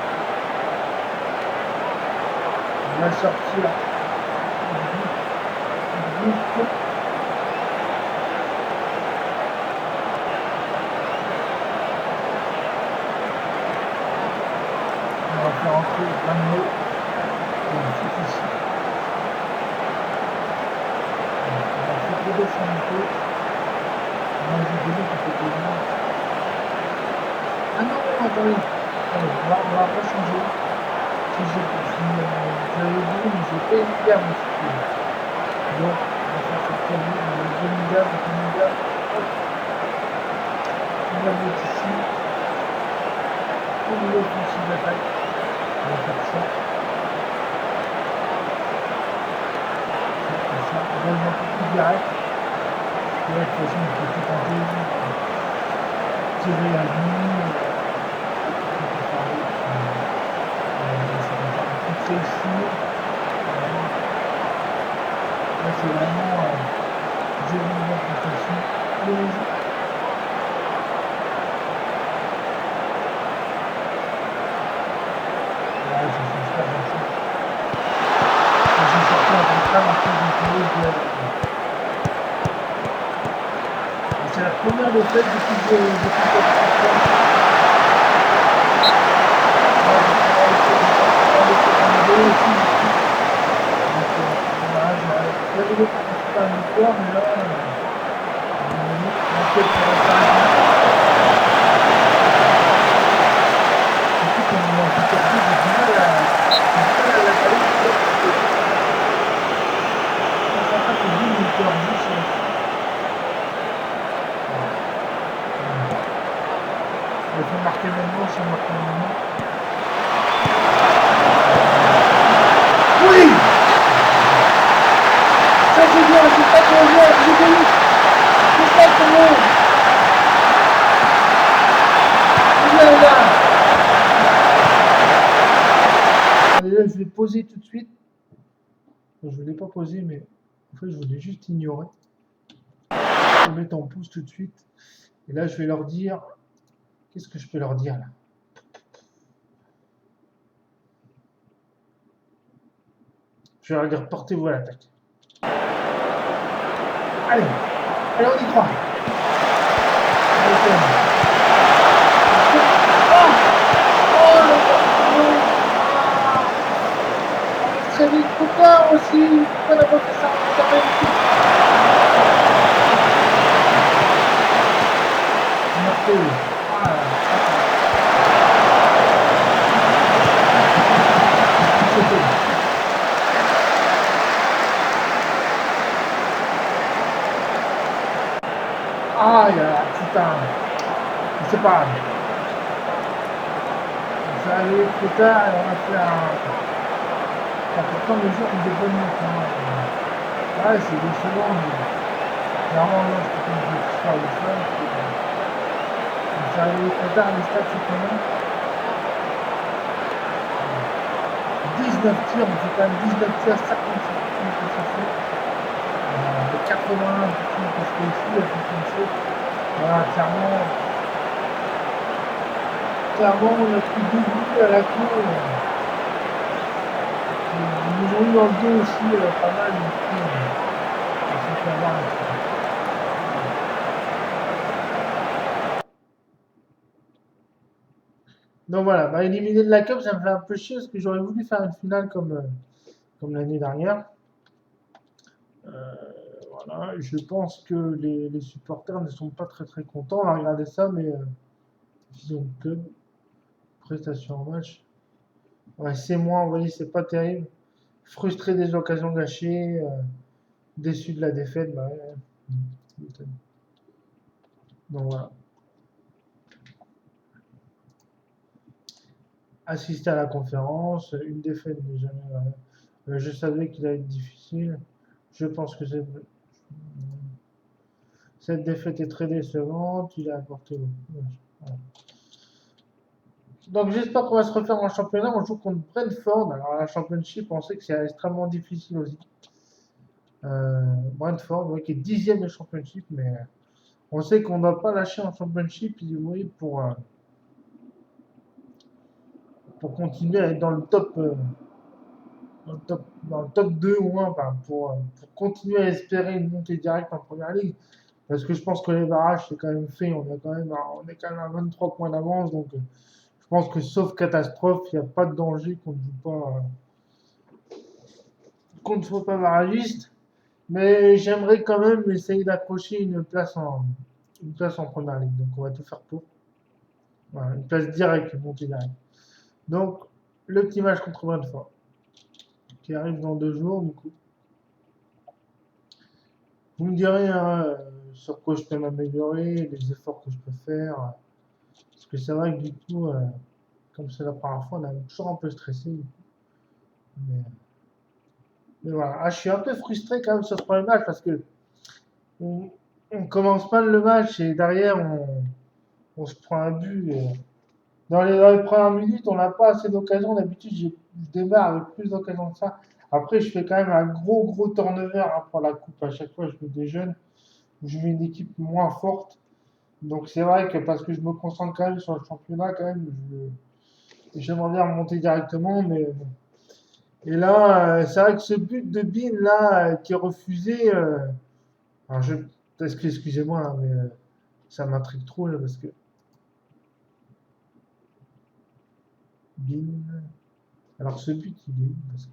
On va sortir. On va faire entrer un mot. Descendre un peu. Moi, j'ai dit que c'était bien. Ah non, attendez. On va pas changer. Si j'avais dit, mais j'ai pas une gamme aussi. Donc, on va faire cette gamme. On va faire une gamme. Hop. On va mettre ici. Pour l'offensive d'attaque. On va faire ça. On va le mettre plus direct. De toute façon, il faut tout tenter. tirer à but, c'est réussir. Là, c'est vraiment j'ai une bonne prestation. Allez, vas-y. Ouais, ça fait super bien ça. Quand j'ai sorti un contrat, après c'est la première défaite depuis que j'avais des pas une victoire, mais là, on peut faire ça. Surtout quand on est un peu perdu, j'ai du mal à la caler. Ça fait que lui, il peut reboucher. Il faut marquer maintenant, si on marque maintenant. Oui! Ça c'est bien, c'est pas trop bien, j'ai gagné. C'est pas trop bon. Viens là. Allez, là, je vais poser tout de suite. Je ne voulais pas poser, mais en fait, je voulais juste ignorer. Je vais mettre en pouce tout de suite. Et là, je vais leur dire. Qu'est-ce que je peux leur dire là? Je vais leur dire portez-vous à l'attaque. Allez, allez, on y croit. Très vite, trop tard aussi. Pourquoi n'a pas fait ça quand même? Marqué. Aïe, putain. C'est pas grave. Ça arrive trop tard et on a fait un. Pourtant, le jour, il est bon. Ouais, c'est décevant. Clairement, là, je peux pas faire le fun. Ça arrive trop tard, les stats, c'est comment 19 tirs, on fait quand même 19 tirs, 57 que ça fait. 81 parce que ici, il y a 57. Voilà, clairement, on a pris 2 buts à la cour. Ils nous ont eu dans le dos aussi pas mal. On s'est fait avoir. Donc voilà, bah, éliminé de la Cup, ça me fait un peu chier parce que j'aurais voulu faire une finale comme l'année dernière. Voilà, je pense que les supporters ne sont pas très très contents. On a regardé ça, mais vision de club, prestation en match. Ouais, c'est moi, vous voyez, c'est pas terrible. Frustré des occasions gâchées, déçu de la défaite, bah ouais. Donc voilà. Assister à la conférence, une défaite, mais jamais. Je savais qu'il allait être difficile. Je pense que cette défaite est très décevante. Il a apporté beaucoup. Voilà. Donc j'espère qu'on va se refaire en championnat. On joue contre Brentford. Alors la Championship, on sait que c'est extrêmement difficile aussi. Brentford, ouais, qui est 10e de Championship, mais on sait qu'on ne doit pas lâcher en Championship, oui, pour continuer à être dans le top, dans le top 2 ou 1, enfin, pour continuer à espérer une montée directe en première ligue. Parce que je pense que les barrages, c'est quand même fait. On est quand même à 23 points d'avance. Donc, je pense que sauf catastrophe, il n'y a pas de danger qu'on ne soit pas barragiste. Mais j'aimerais quand même essayer d'accrocher une place en première ligue. Donc, on va tout faire pour. Voilà, une place directe, une montée directe. Donc, le petit match contre Brentford, qui arrive dans 2 jours, du coup. Vous me direz hein, sur quoi je peux m'améliorer, les efforts que je peux faire. Parce que c'est vrai que du coup, comme c'est la première fois, on est toujours un peu stressé. Mais, mais voilà. Ah, je suis un peu frustré quand même sur ce premier match parce que on commence mal le match et derrière on se prend un but. Dans les premières minutes, on n'a pas assez d'occasions. D'habitude, je démarre avec plus d'occasions que ça. Après, je fais quand même un gros turnover hein, pour la coupe. À chaque fois, je mets des jeunes, je mets une équipe moins forte. Donc c'est vrai que parce que je me concentre quand même sur le championnat, quand même, j'aimerais bien remonter directement, mais bon. Et là, c'est vrai que ce but de Bin là qui est refusé, alors excusez-moi, hein, mais ça m'intrigue trop là parce que Bin. Alors ce but il est où parce que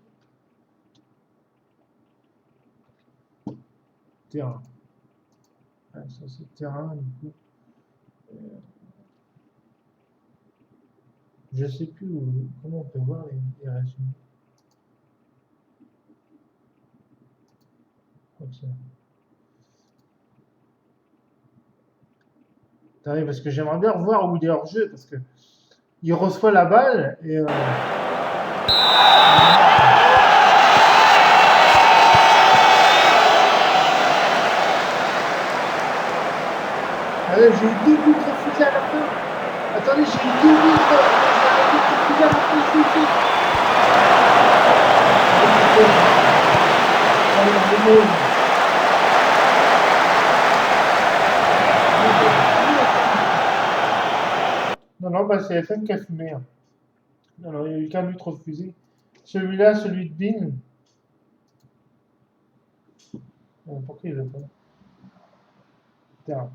terrain. Ouais, ça c'est terrain du coup. Je sais plus comment on peut voir les résumés. Je crois que attendez, parce que j'aimerais bien revoir où il est hors jeu parce que il reçoit la balle et allez, j'ai eu deux buts refusés à la fin. Attendez, j'ai eu deux buts refusés à la fin. Non, non, bah, c'est FM qui a fumé, hein. Non, non, il n'y a eu qu'un but refusé. Celui-là, celui de Bin. Pourquoi il veut pas? Terrain.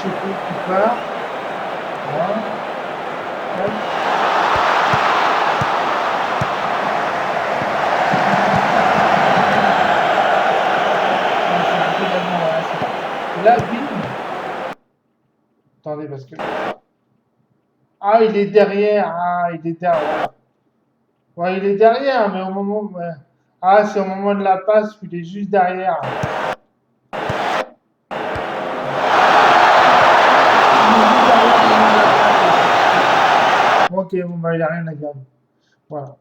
Qui part. Voilà. Hop. Et là, Bin. Attendez, parce que. Ah, il est derrière. Ah, il est derrière. Ouais, il est derrière, mais au moment. Ouais. Ah, c'est au moment de la passe où il est juste derrière. Ok, bon, bah, il n'y a rien à dire. Voilà.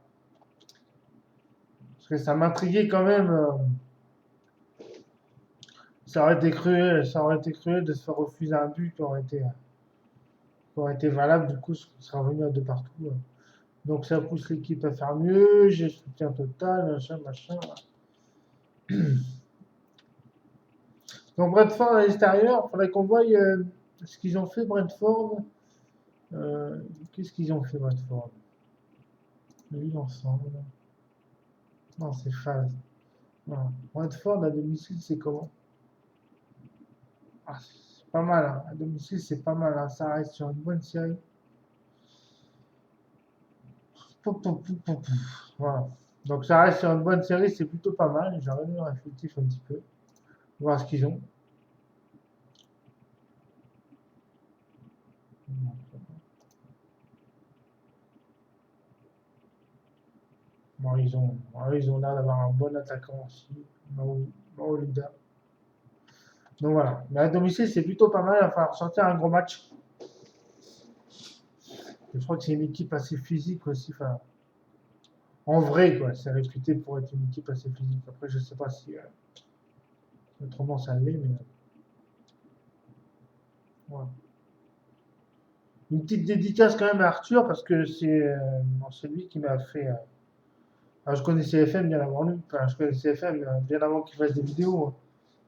Parce que ça m'intriguait quand même. Ça aurait été cruel de se faire refuser un but qui aurait été valable. Du coup, ce serait revenu à deux partout. Donc ça pousse l'équipe à faire mieux. J'ai soutien total, machin, machin. Donc Brentford à l'extérieur, il faudrait qu'on voie ce qu'ils ont fait Brentford. Qu'est-ce qu'ils ont fait Brentford? Vu l'ensemble. Non, c'est phase. Non. Brentford à domicile, c'est comment? Ah, c'est pas mal, hein. À domicile, c'est pas mal, hein. Ça reste sur une bonne série. Pouf, pouf, pouf, pouf, pouf. Voilà. Donc ça reste sur une bonne série, c'est plutôt pas mal. J'ai regardé leur effectif un petit peu, voir ce qu'ils ont. Bon, ils ont l'air d'avoir un bon attaquant aussi, Maolida. Donc voilà. Mais à domicile, c'est plutôt pas mal. Il va falloir sortir un gros match. Je crois que c'est une équipe assez physique aussi. Enfin, en vrai, quoi. C'est réputé pour être une équipe assez physique. Après, je sais pas si autrement ça l'est, mais voilà. Une petite dédicace quand même à Arthur parce que c'est lui qui m'a fait. Alors, je connaissais FM bien avant lui. Enfin, je connaissais FM bien avant qu'il fasse des vidéos, hein.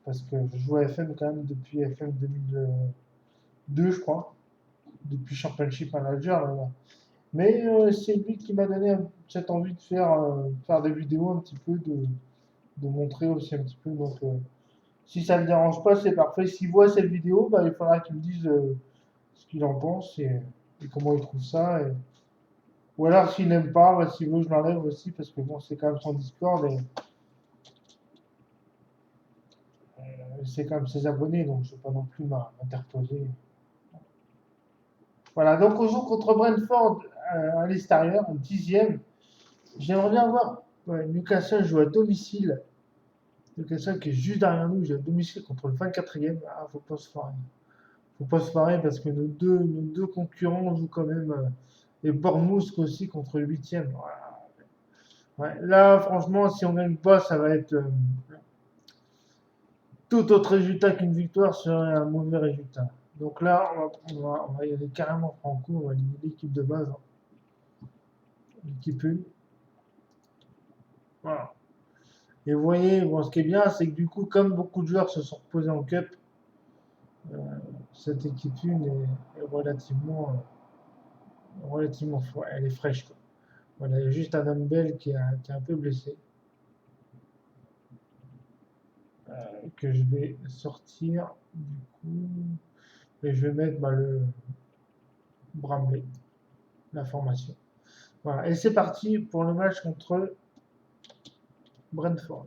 Parce que je joue à FM quand même depuis FM 2002, je crois. Depuis Championship Manager, là. Mais c'est lui qui m'a donné cette envie de faire des vidéos un petit peu, de montrer aussi un petit peu. Donc, si ça ne le dérange pas, c'est parfait. S'il voit cette vidéo, bah, il faudra qu'il me dise ce qu'il en pense et comment il trouve ça. Ou alors, s'il n'aime pas, bah, s'il veut, je l'enlève aussi, parce que bon, c'est quand même son Discord et c'est quand même ses abonnés, donc je ne vais pas non plus m'interposer. Voilà, donc on joue contre Brentford à l'extérieur, en dixième. J'aimerais bien voir ouais, Newcastle joue à domicile. Newcastle qui est juste derrière nous, joue à domicile contre le 24e. Ah, faut pas se faire. Faut pas se marrer parce que nos deux concurrents jouent quand même. Et Bournemouth aussi contre le huitième. Voilà. Ouais, là, franchement, si on gagne pas, ça va être tout autre résultat qu'une victoire serait un mauvais résultat. Donc là, on va y aller carrément franco, on va éliminer l'équipe de base, hein. L'équipe 1. Voilà. Et vous voyez, bon, ce qui est bien, c'est que du coup, comme beaucoup de joueurs se sont reposés en cup, euh, cette équipe 1 est relativement elle est fraîche, quoi. Voilà, il y a juste Adam Bell qui est un peu blessé, que je vais sortir du coup, et je vais mettre le Bramley, la formation. Voilà, et c'est parti pour le match contre Brentford.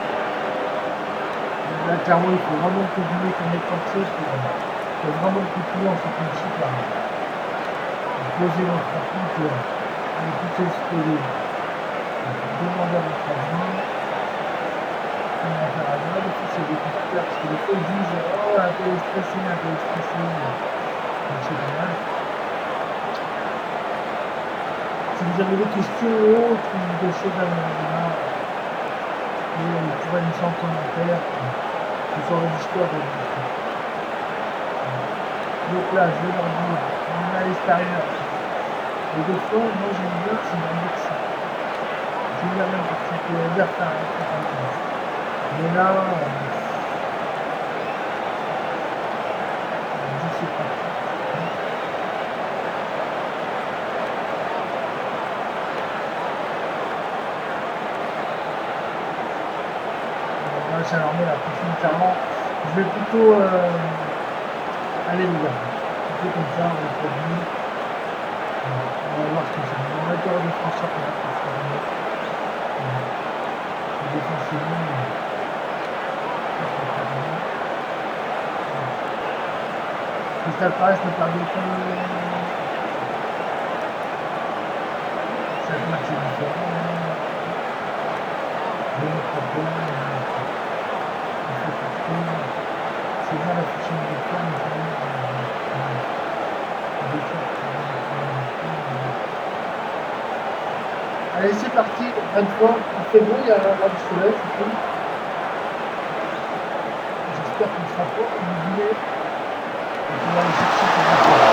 Là, clairement, il faut vraiment continuer qu'on est porté pour vraiment continuer en championship à poser notre équipe et écouter ce que les demandeurs de changement on va faire à droite, et puis c'est des compétiteurs parce que des fois ils disent oh un peu stressé, un peu stressé. Donc c'est pas mal. Si vous avez des questions ou autres ou des choses à me dire, vous pourrez laisser en commentaire. Ce sont les histoires de l'histoire. Donc là, je vais leur dire, on est à l'extérieur. Et des fois, moi j'aime bien, c'est dans le ça. J'aime bien même parce que c'est bien faire un truc comme ça. Mais là, je sais pas. Là, ça leur met la pression clairement. Je vais plutôt aller les gars. Plutôt comme ça, on va prévenir. On va voir ce que c'est. On va mettre hors défenseur pour la transformer. Défensivement, Crystal Palace ne perdait que 7 matchs différents. Mais le problème, c'est bien la fiche de l'histoire, mais quand même, allez, c'est parti. Brentford, il fait beau, il y a un grand soleil, c'est cool. J'espère qu'on sera fort, comme vous voulez. Donc on va aller chercher ce Brentford.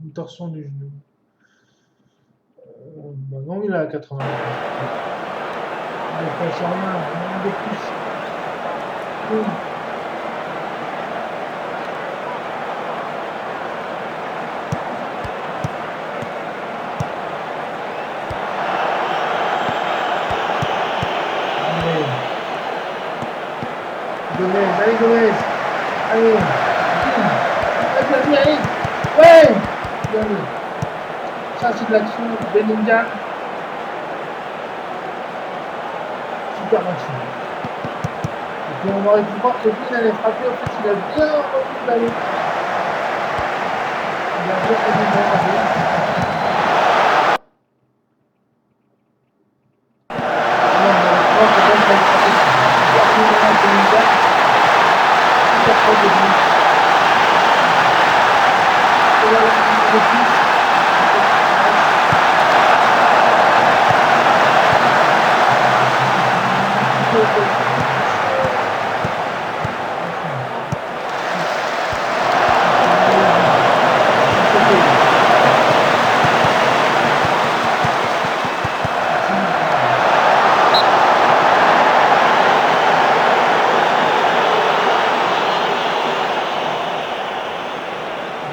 Une torsion du genou. Bah non, il est à 80. Il ne passe rien, rien de plus. Gomez, allez Gomez. Allez. Allez. Ouais. Allez. Ça c'est de l'action. Bellingham. Super action. Et puis on aurait pu voir que Kane allait frapper. En fait, il a bien revu l'aller. Il a bien revu l'aller.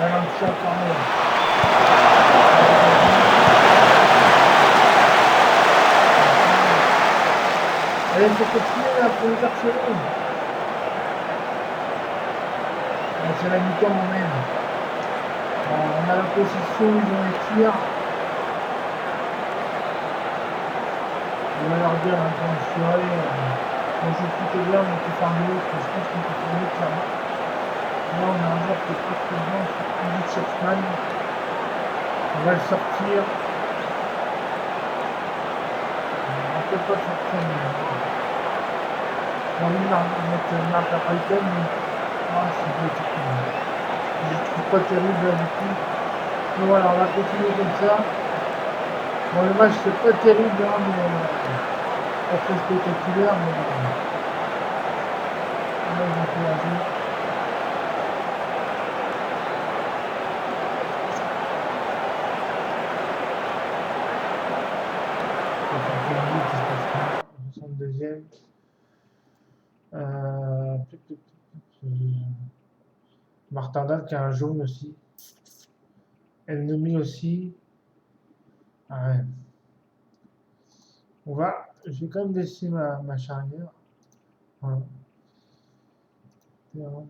Valencia corner. Allez, il faut continuer là pour les harceler. C'est la mi-temps, on mène. On a la position, ils ont les tirs. On va leur dire, quand je suis allé, on joue plutôt bien, on peut faire mieux, je pense qu'on peut faire mieux clairement. Là, on a un joueur qui est pas très bien, c'est Andy Chapman. On va le sortir. On ne peut pas sortir, mais j'ai envie de mettre Marc Python, mais c'est pas terrible. Je ne trouve pas terrible là du tout. Donc voilà, on va continuer comme ça. Bon, le match c'est pas terrible, hein, mais pas très spectaculaire, mais là ils ont fait la vie. Deuxième. Martin Dahl qui a un jaune aussi. Ennemi aussi. Ah ouais. Je vais quand même laisser ma charnière. Voilà. Non,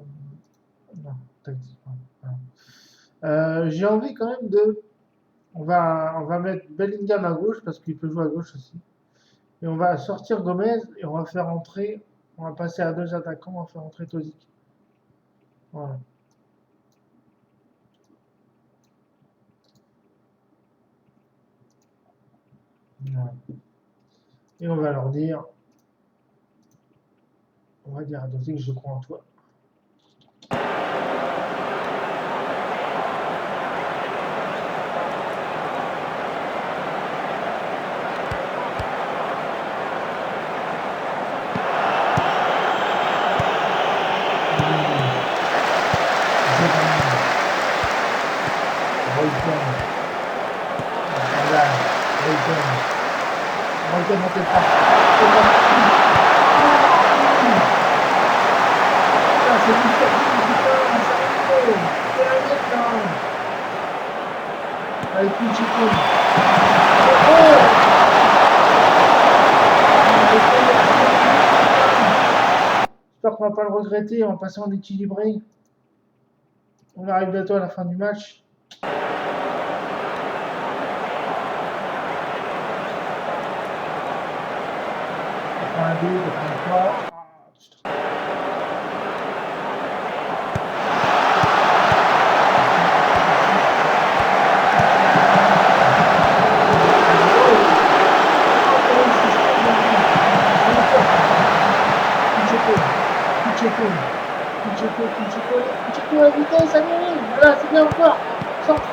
tactiquement. Voilà. J'ai envie quand même de. On va mettre Bellingham à gauche parce qu'il peut jouer à gauche aussi. Et on va sortir Gomez et on va faire entrer. On va passer à 2 attaquants, on va faire entrer Tozic. Voilà. Voilà. Et on va leur dire. On va dire à Tozic, je crois en toi. J'espère qu'on va pas le regretter en passant en équilibré. On arrive bientôt à la fin du match. 82, 83. Pucceco à vitesse, allez, voilà, c'est bien encore. Centre.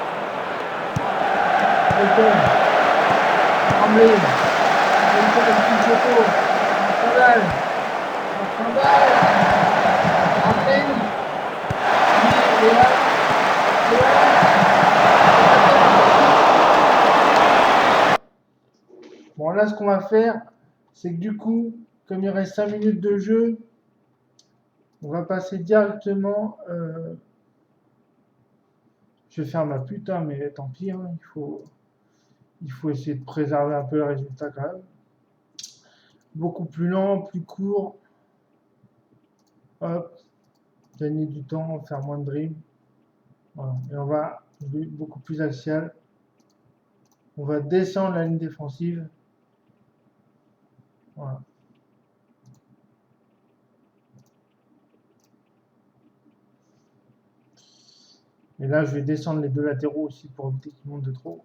Tremblay. Pucceco. Scandale. Tremblay. Bon, là, ce qu'on va faire, c'est que du coup, comme il reste 5 minutes de jeu, on va passer directement. Je vais faire ma putain, mais tant pis, hein, il faut essayer de préserver un peu le résultat quand même. Beaucoup plus lent, plus court. Hop, gagner du temps, faire moins de dribble. Voilà. Et on va jouer beaucoup plus axial. On va descendre la ligne défensive. Voilà. Et là, je vais descendre les 2 latéraux aussi pour éviter qu'ils montent de trop.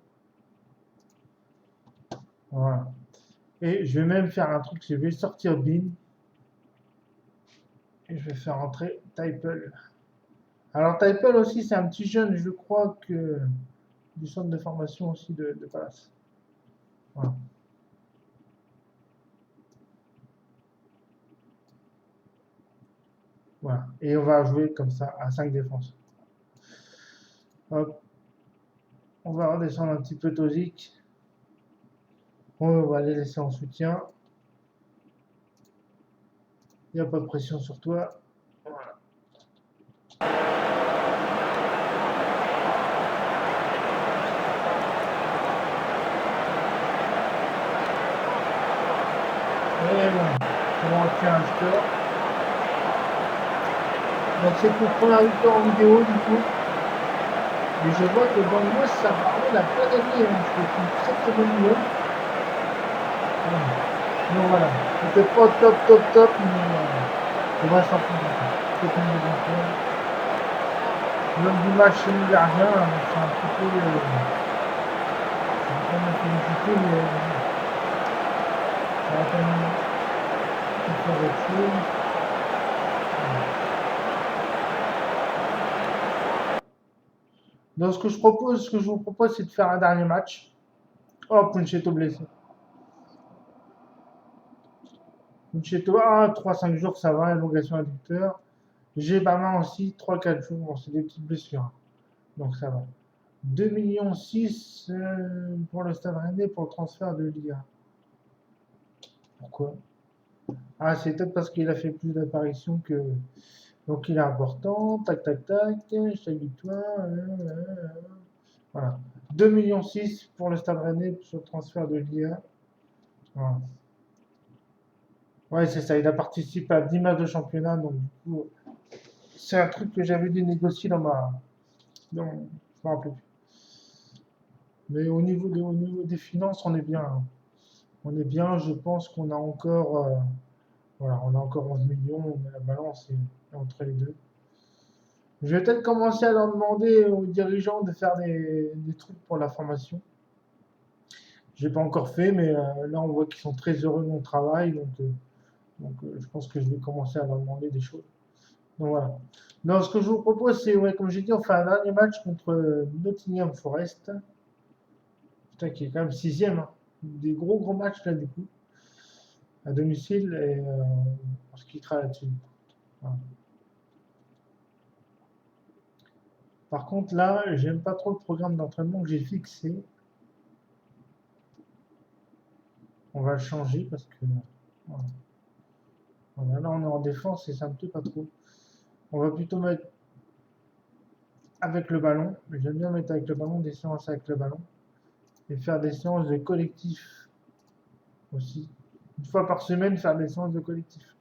Voilà. Et je vais même faire un truc, je vais sortir Bean. Et je vais faire entrer Typel. Alors Typel aussi, c'est un petit jeune, je crois que du centre de formation aussi de Palace. Voilà. Voilà. Et on va jouer comme ça à 5 défenses. Hop. On va redescendre un petit peu Tozic. On va les laisser en soutien. Il n'y a pas de pression sur toi. Voilà. comment créer un score. Donc c'est pour première victoire en vidéo du coup. Et je vois que dans le mois, ça parlait la pas gagné. Hein. C'était une très très bonne nouvelle. Donc voilà. C'était pas top, mais on va s'en prendre. C'est une bonne chose. L'homme du match chez nous gardien, c'est un petit peu. Je vais pas me féliciter, mais ça va quand même faire autre chose. Donc ce que je vous propose, c'est de faire un dernier match. Oh, Punchetto blessé. Punchetto, 3-5 jours, ça va, élongation adducteur. J'ai Bama aussi, 3-4 jours, bon, c'est des petites blessures. Donc ça va. 2,6 millions pour le Stade Rennais pour le transfert de Liga. Pourquoi? Ah, c'est peut-être parce qu'il a fait plus d'apparitions que. Donc il est important. Tac, tac, tac. Chaque victoire. Voilà. 2,6 millions pour le Stade Rennais sur le transfert de Liga. Voilà. Ouais, c'est ça. Il a participé à 10 matchs de championnat. Donc du coup, c'est un truc que j'avais dû négocier dans ma. Dans... Je me rappelle plus. Mais au niveau des finances, on est bien. Hein. On est bien. Je pense qu'on a encore. Voilà, on a encore 11 millions. Mais la balance est entre les deux. Je vais peut-être commencer à leur demander aux dirigeants de faire des trucs pour la formation. Je l'ai pas encore fait, mais là on voit qu'ils sont très heureux de mon travail, donc je pense que je vais commencer à leur demander des choses. Donc voilà. Non, ce que je vous propose, c'est, ouais, comme j'ai dit, on fait un dernier match contre Nottingham Forest, putain, qui est quand même sixième, hein. Des gros gros matchs là du coup, à domicile, et on se quittera là-dessus. Voilà. Par contre là, j'aime pas trop le programme d'entraînement que j'ai fixé. On va le changer parce que voilà. Voilà, là on est en défense et ça me plaît pas trop. On va plutôt mettre avec le ballon. J'aime bien mettre avec le ballon, des séances avec le ballon. Et faire des séances de collectif aussi. Une fois par semaine, faire des séances de collectif.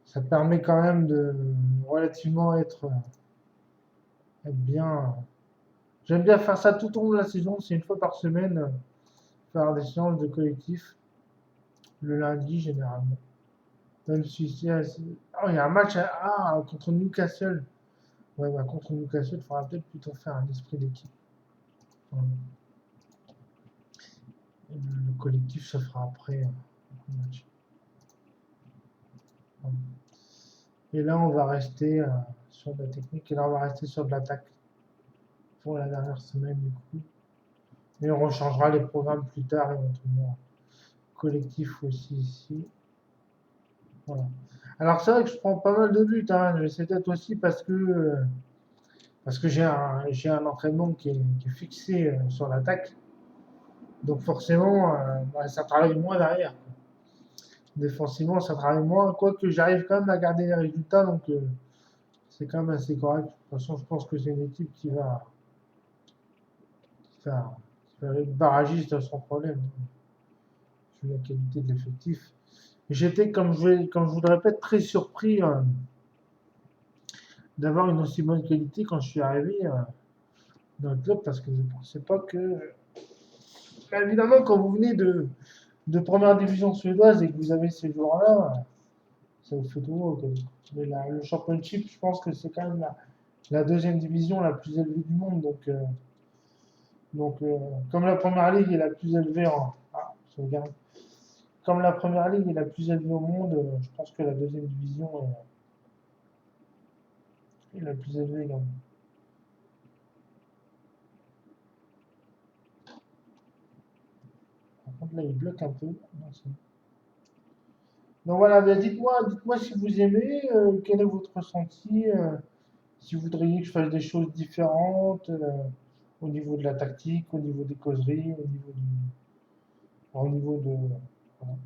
Ça permet quand même de relativement être bien. J'aime bien faire ça tout au long de la saison. C'est une fois par semaine, faire des séances de collectif. Le lundi, généralement. Même si c'est il y a un match contre Newcastle. Ouais, bah, contre Newcastle, il faudra peut-être plutôt faire un esprit d'équipe. Voilà. Le collectif se fera après le match. Voilà. Et là, on va rester sur de la technique. Et là, on va rester sur de l'attaque pour la dernière semaine, du coup. Et on changera les programmes plus tard, éventuellement. Collectif aussi ici. Voilà. Alors, c'est vrai que je prends pas mal de buts, hein, mais c'est peut-être aussi parce que j'ai un entraînement qui est fixé sur l'attaque. Donc, forcément, bah, ça travaille moins derrière. Défensivement, ça travaille moins. Quoique j'arrive quand même à garder les résultats, donc c'est quand même assez correct. De toute façon, je pense que c'est une équipe qui va être barragiste sans problème, vu la qualité de l'effectif. J'étais, comme je vous le répète, très surpris d'avoir une aussi bonne qualité quand je suis arrivé dans le club parce que je ne pensais pas que. Bah, évidemment, quand vous venez de première division suédoise et que vous avez ces joueurs-là, ça vous fait tout haut. Mais le Championship, je pense que c'est quand même la deuxième division la plus élevée du monde. Donc, comme la première ligue est la plus élevée je regarde. Comme la première ligue est la plus élevée au monde, je pense que la deuxième division est la plus élevée également. Par contre, là, il bloque un peu. Non, donc voilà, ben dites-moi si vous aimez, quel est votre ressenti, si vous voudriez que je fasse des choses différentes au niveau de la tactique, au niveau des causeries, au niveau de. Voilà.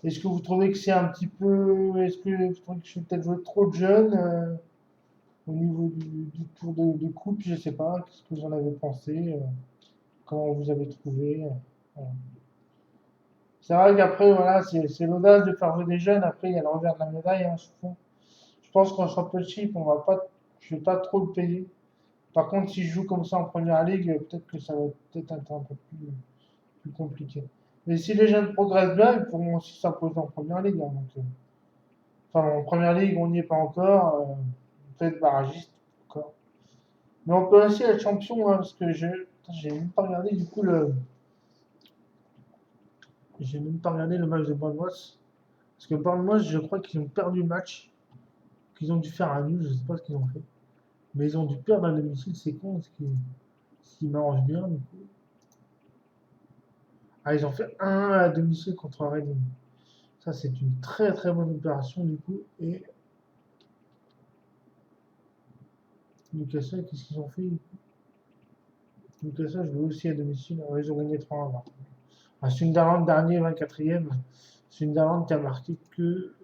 Est-ce que vous trouvez que c'est un petit peu. Est-ce que vous trouvez que je suis peut-être trop jeune au niveau du tour de coupe? Je ne sais pas. Qu'est-ce que vous en avez pensé? Comment vous avez trouvé? Voilà. C'est vrai qu'après, voilà, c'est l'audace de faire jouer des jeunes. Après, il y a le revers de la médaille, hein, souvent. Je pense qu'en championship, on va pas, je vais pas trop le payer. Par contre, si je joue comme ça en première ligue, peut-être que ça va peut-être être un peu plus compliqué. Mais si les jeunes progressent bien, ils pourront aussi s'imposer en première ligue, hein, donc, enfin, en première ligue, on n'y est pas encore. Peut-être barragiste encore. Mais on peut aussi être champion, hein, parce que j'ai même pas regardé du coup j'ai même pas regardé le match de Bournemouth. Parce que Bournemouth, je crois qu'ils ont perdu le match, qu'ils ont dû faire un nul, je sais pas ce qu'ils ont fait. Mais ils ont dû perdre à domicile, c'est con, ce qui m'arrange bien du coup. Ah, ils ont fait 1 à domicile contre Reading. Ça, c'est une très très bonne opération du coup. Et Newcastle, qu'est-ce qu'ils ont fait? Newcastle, je vais aussi à domicile. Ah ouais, ils ont gagné 3-1. Sunderland, dernier, 24e. Sunderland qui a marqué que.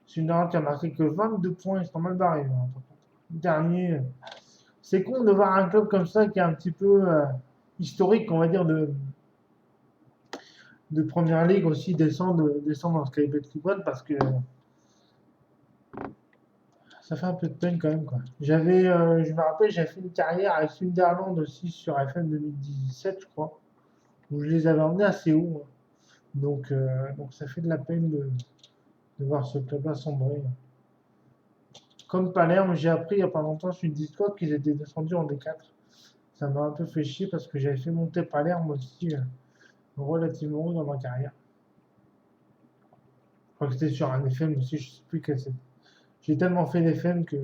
Sunderland qui a marqué que 22 points, ils sont mal barrés, hein. Dernier. C'est con de voir un club comme ça qui est un petit peu historique, on va dire, de première ligue aussi descendre dans Sky Bet League One parce que ça fait un peu de peine quand même, quoi. Je me rappelle, j'avais fait une carrière avec Sunderland aussi sur FM 2017, je crois, où je les avais emmenés assez haut, hein. Donc ça fait de la peine de voir ce club-là sombrer. Comme Palerme, j'ai appris il n'y a pas longtemps sur une Discord qu'ils étaient descendus en D4. Ça m'a un peu fait chier parce que j'avais fait monter Palerme aussi relativement haut dans ma carrière. Je crois que c'était sur un FM aussi, je sais plus quel c'est. J'ai tellement fait d'FM que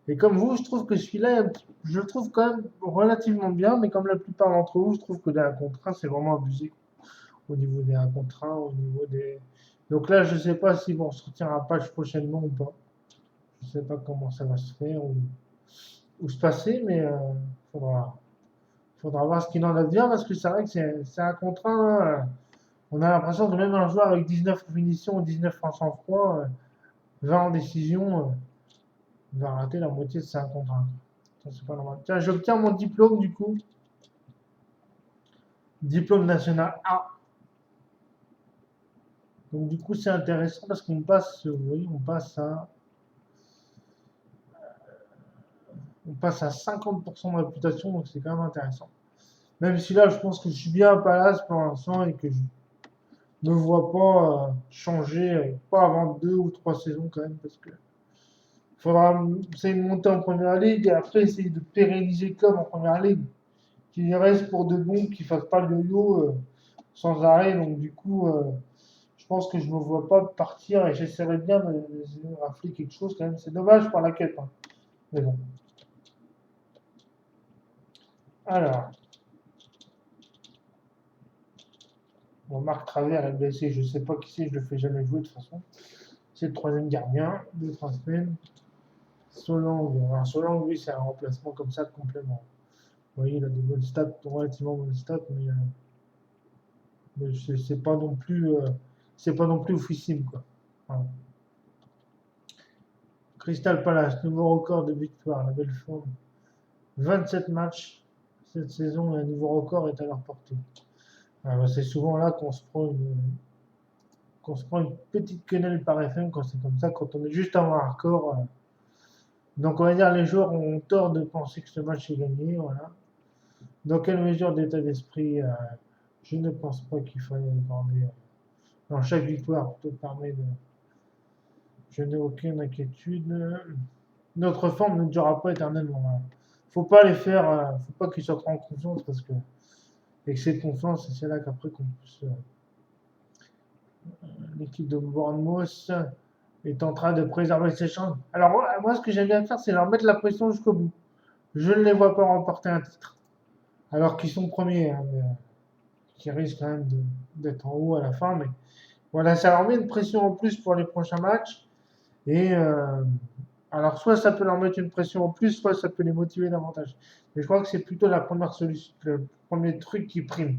et comme vous, je trouve que celui-là, je le trouve quand même relativement bien, mais comme la plupart d'entre vous, je trouve que les contrat, c'est vraiment abusé au niveau des contrats, au niveau des. Donc là, je ne sais pas s'ils vont sortir un patch prochainement ou pas. Je ne sais pas comment ça va se faire ou se passer, mais faudra, faudra voir ce qu'il en advient parce que c'est vrai que c'est un contrat, hein. On a l'impression que même un joueur avec 19 en finition ou 19 en sang-froid, 20 en décision, va rater la moitié de ses contrats. Ça, c'est pas normal. Tiens, j'obtiens mon diplôme du coup. Diplôme national A. Donc du coup, c'est intéressant parce qu'on passe, oui, on passe à 50% de réputation, donc c'est quand même intéressant. Même si là, je pense que je suis bien à Palace pour l'instant et que je ne vois pas changer, pas avant 2 ou 3 saisons quand même, parce que faudra essayer de monter en première ligue et après essayer de pérenniser le club en première ligue. Qu'il reste pour de bon, qu'il ne fasse pas le yo-yo sans arrêt. Donc du coup, je pense que je ne me vois pas partir et j'essaierai bien de rafler quelque chose quand même. C'est dommage par la quête, hein. Mais bon. Alors, bon, Marc Travers est blessé, je ne sais pas qui c'est, je ne le fais jamais jouer de toute façon. C'est le troisième gardien, 2 3 semaines. Solang, alors Solang, oui, c'est un remplacement comme ça de complément. Vous voyez, il a des bonnes stats, relativement bonnes stats, mais c'est pas non plus oufissime, quoi. Voilà. Crystal Palace, nouveau record de victoire, la belle forme. 27 matchs cette saison et un nouveau record est à leur portée. C'est souvent là qu'on se prend une petite quenelle par FM quand c'est comme ça, quand on est juste avant un record. Donc on va dire les joueurs ont tort de penser que ce match est gagné. Voilà. Dans quelle mesure d'état d'esprit je ne pense pas qu'il faille aborder dans chaque victoire plutôt permet de. Je n'ai aucune inquiétude. Notre forme ne durera pas éternellement. Voilà. Faut pas qu'ils soient trop en confiance parce que l'excès de confiance, c'est là qu'après qu'on pousse. L'équipe de Bournemouth est en train de préserver ses chances. Alors moi, ce que j'aime bien faire, c'est leur mettre la pression jusqu'au bout. Je ne les vois pas remporter un titre, alors qu'ils sont premiers, hein, mais, qui risquent quand même d'être en haut à la fin. Mais voilà, ça leur met une pression en plus pour les prochains matchs. Et alors, soit ça peut leur mettre une pression en plus, soit ça peut les motiver davantage. Mais je crois que c'est plutôt la première solution, le premier truc qui prime.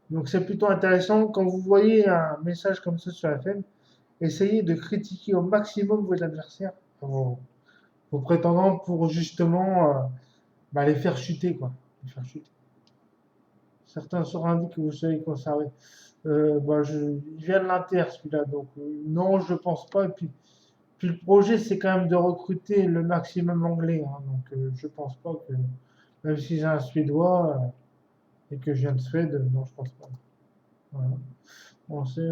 Donc c'est plutôt intéressant. Quand vous voyez un message comme ça sur FM, essayez de critiquer au maximum vos adversaires, vos, aux prétendants pour justement les faire chuter, quoi. Les faire chuter. Certains sources indiquent que vous soyez conservé. Il vient de l'Inter, celui-là, donc non, je pense pas. Et puis le projet, c'est quand même de recruter le maximum anglais, hein, donc je pense pas que, même si j'ai un Suédois et que je viens de Suède, non, je pense pas. Voilà. Bon, c'est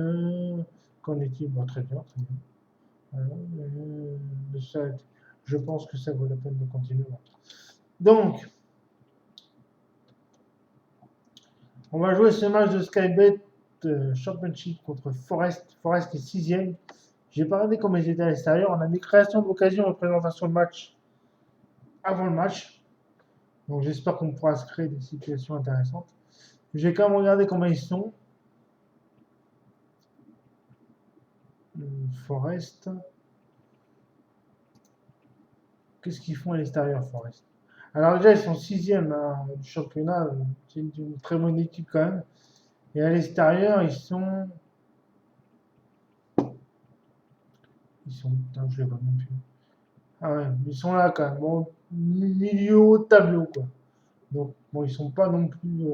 qu'en est-il? Bah, très bien, très bien. Voilà, je pense que ça vaut la peine de continuer. Donc, on va jouer ce match de Skybet Championship contre Forest. Forest est sixième. J'ai pas regardé comment ils étaient à l'extérieur. On a mis création d'occasion et présentation de match avant le match. Donc j'espère qu'on pourra se créer des situations intéressantes. J'ai quand même regardé comment ils sont. Forest. Qu'est-ce qu'ils font à l'extérieur, Forest? Alors déjà, ils sont sixième du championnat. C'est une très bonne équipe quand même. Et à l'extérieur, ils sont... Putain, je les vois même plus. Ah ouais, ils sont là quand même. Bon, milieu haut de tableau, quoi. Donc, bon, ils sont pas non plus...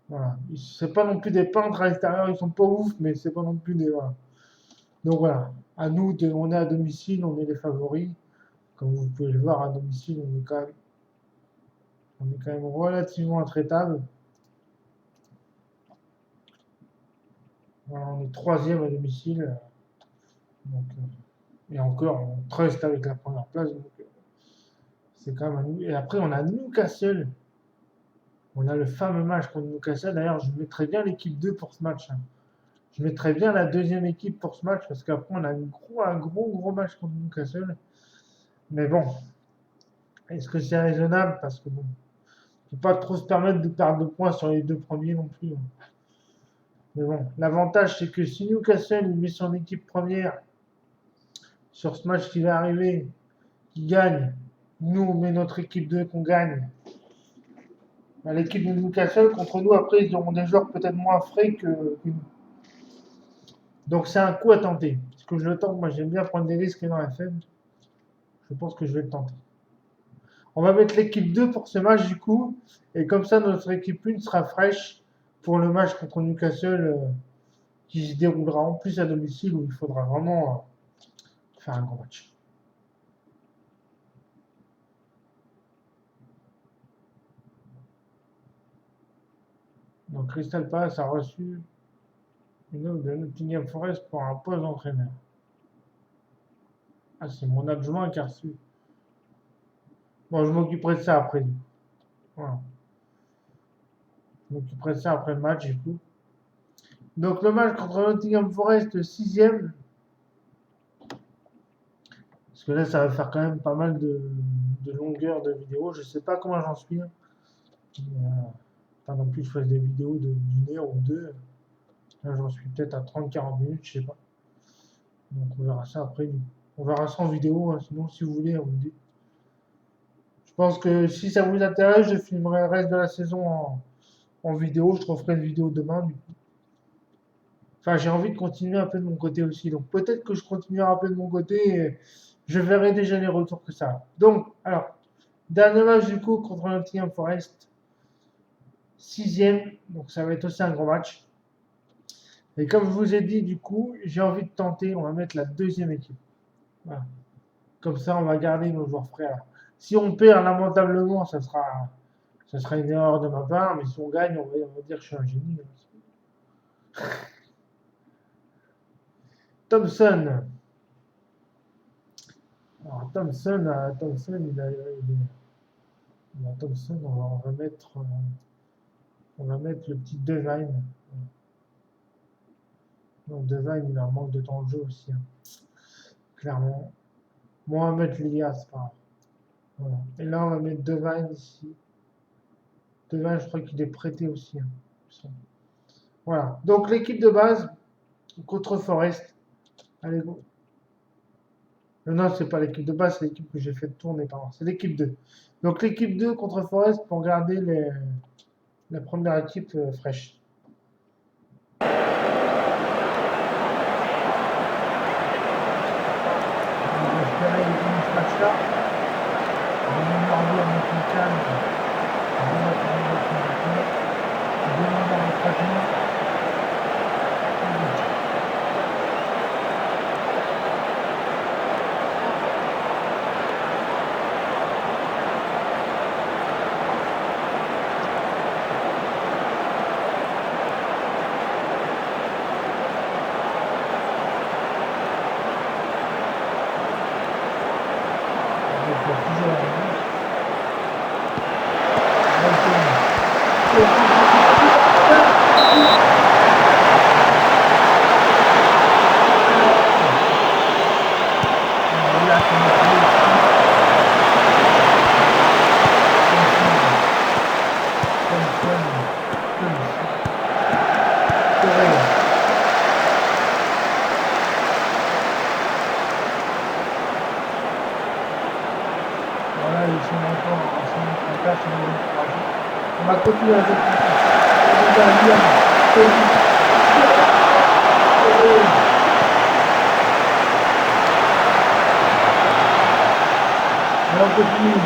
voilà. C'est pas non plus des peintres à l'extérieur. Ils sont pas ouf, mais c'est pas non plus des... Voilà. Donc voilà. À nous, on est à domicile, on est les favoris. Comme vous pouvez le voir, à domicile, on est quand même relativement intraitable. Voilà, on est troisième à domicile. Donc, et encore, on reste avec la première place. Donc, c'est quand même à nous. Et après, on a Newcastle. On a le fameux match contre Newcastle. D'ailleurs, je mettrais bien l'équipe 2 pour ce match, hein. Je mettrais bien la deuxième équipe pour ce match parce qu'après, on a un gros match contre Newcastle. Mais bon, est-ce que c'est raisonnable? Parce que bon, ne faut pas trop se permettre de perdre de points sur les deux premiers non plus, hein. Mais bon, l'avantage, c'est que si Newcastle met son équipe première sur ce match qui va arriver, qui gagne, nous, on met notre équipe 2 qu'on gagne. L'équipe de Newcastle, contre nous, après, ils auront des joueurs peut-être moins frais que nous. Donc c'est un coup à tenter. Est-ce que je le tente? Moi, j'aime bien prendre des risques dans la FM. Je pense que je vais le tenter. On va mettre l'équipe 2 pour ce match du coup. Et comme ça, notre équipe 1 sera fraîche pour le match contre Newcastle qui se déroulera en plus à domicile où il faudra vraiment faire un grand match. Donc Crystal Palace a reçu une offre de Nottingham Forest pour un poste d'entraîneur. Ah, c'est mon adjoint qui a reçu. Bon, je m'occuperai de ça après. Voilà. Je m'occuperai de ça après le match, du coup. Donc le match contre Nottingham Forest, 6ème. Parce que là, ça va faire quand même pas mal de longueur de vidéos. Je sais pas comment j'en suis, hein. Pas non plus que je fasse des vidéos d'une heure ou deux. Là, j'en suis peut-être à 30-40 minutes, je sais pas. Donc on verra ça après. On verra ça en vidéo, hein. Sinon, si vous voulez, on me dit. Je pense que si ça vous intéresse, je filmerai le reste de la saison en vidéo. Je referai une vidéo demain, du coup. Enfin, j'ai envie de continuer un peu de mon côté aussi. Donc peut-être que je continuerai un peu de mon côté et je verrai déjà les retours que ça a. Donc, alors, dernier match du coup contre Nottingham Forest. 6ème. Donc ça va être aussi un gros match. Et comme je vous ai dit, du coup, j'ai envie de tenter. On va mettre la deuxième équipe. Voilà. Comme ça, on va garder nos joueurs frais. Alors, si on perd lamentablement, ça sera une erreur de ma part. Mais si on gagne, on va dire que je suis un génie. Thompson. Alors, Thompson, Thompson, on va mettre le petit Devine. Donc Devine, il a un manque de temps de jeu aussi, hein. Clairement. Moi, on va mettre Liga, c'est pas grave. Voilà. Et là, on va mettre Devine ici. Devine, je crois qu'il est prêté aussi, hein. Voilà. Donc l'équipe de base contre Forest. Allez, go. Non, c'est pas l'équipe de base, c'est l'équipe que j'ai fait tourner, pardon. C'est l'équipe 2. Donc l'équipe 2 contre Forest pour garder la première équipe fraîche. On va espérer gagner ce match-là. ça. Je vais demander à mon calme. Je vais mettre un autre condition. Je vais demander un traitement. Voilà, ils sont encore en place, on va continuer avec on continue.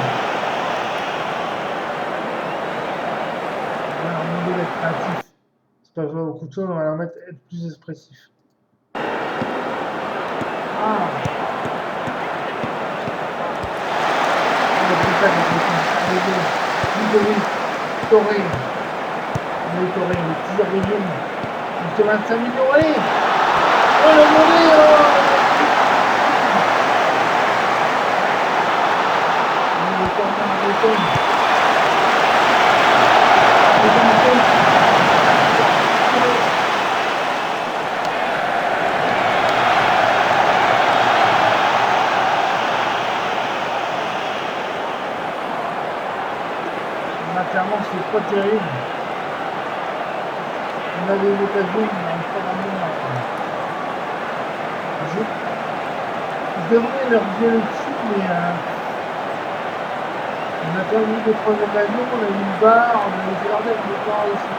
On va demander d'être créatif. C'est pas vrai, beaucoup de choses, on va leur mettre être plus expressif. Toré, le tir de Lyon. Jusqu'à 25 millions, allez! Oh le mauvais! Clairement, c'est pas terrible. On avait une occasion, mais on pas vraiment. Je devrais leur dire le dessus, mais on a quand même eu 2-3 occasions, on a eu une barre, on a eu des jardins, on n'a pas réussi.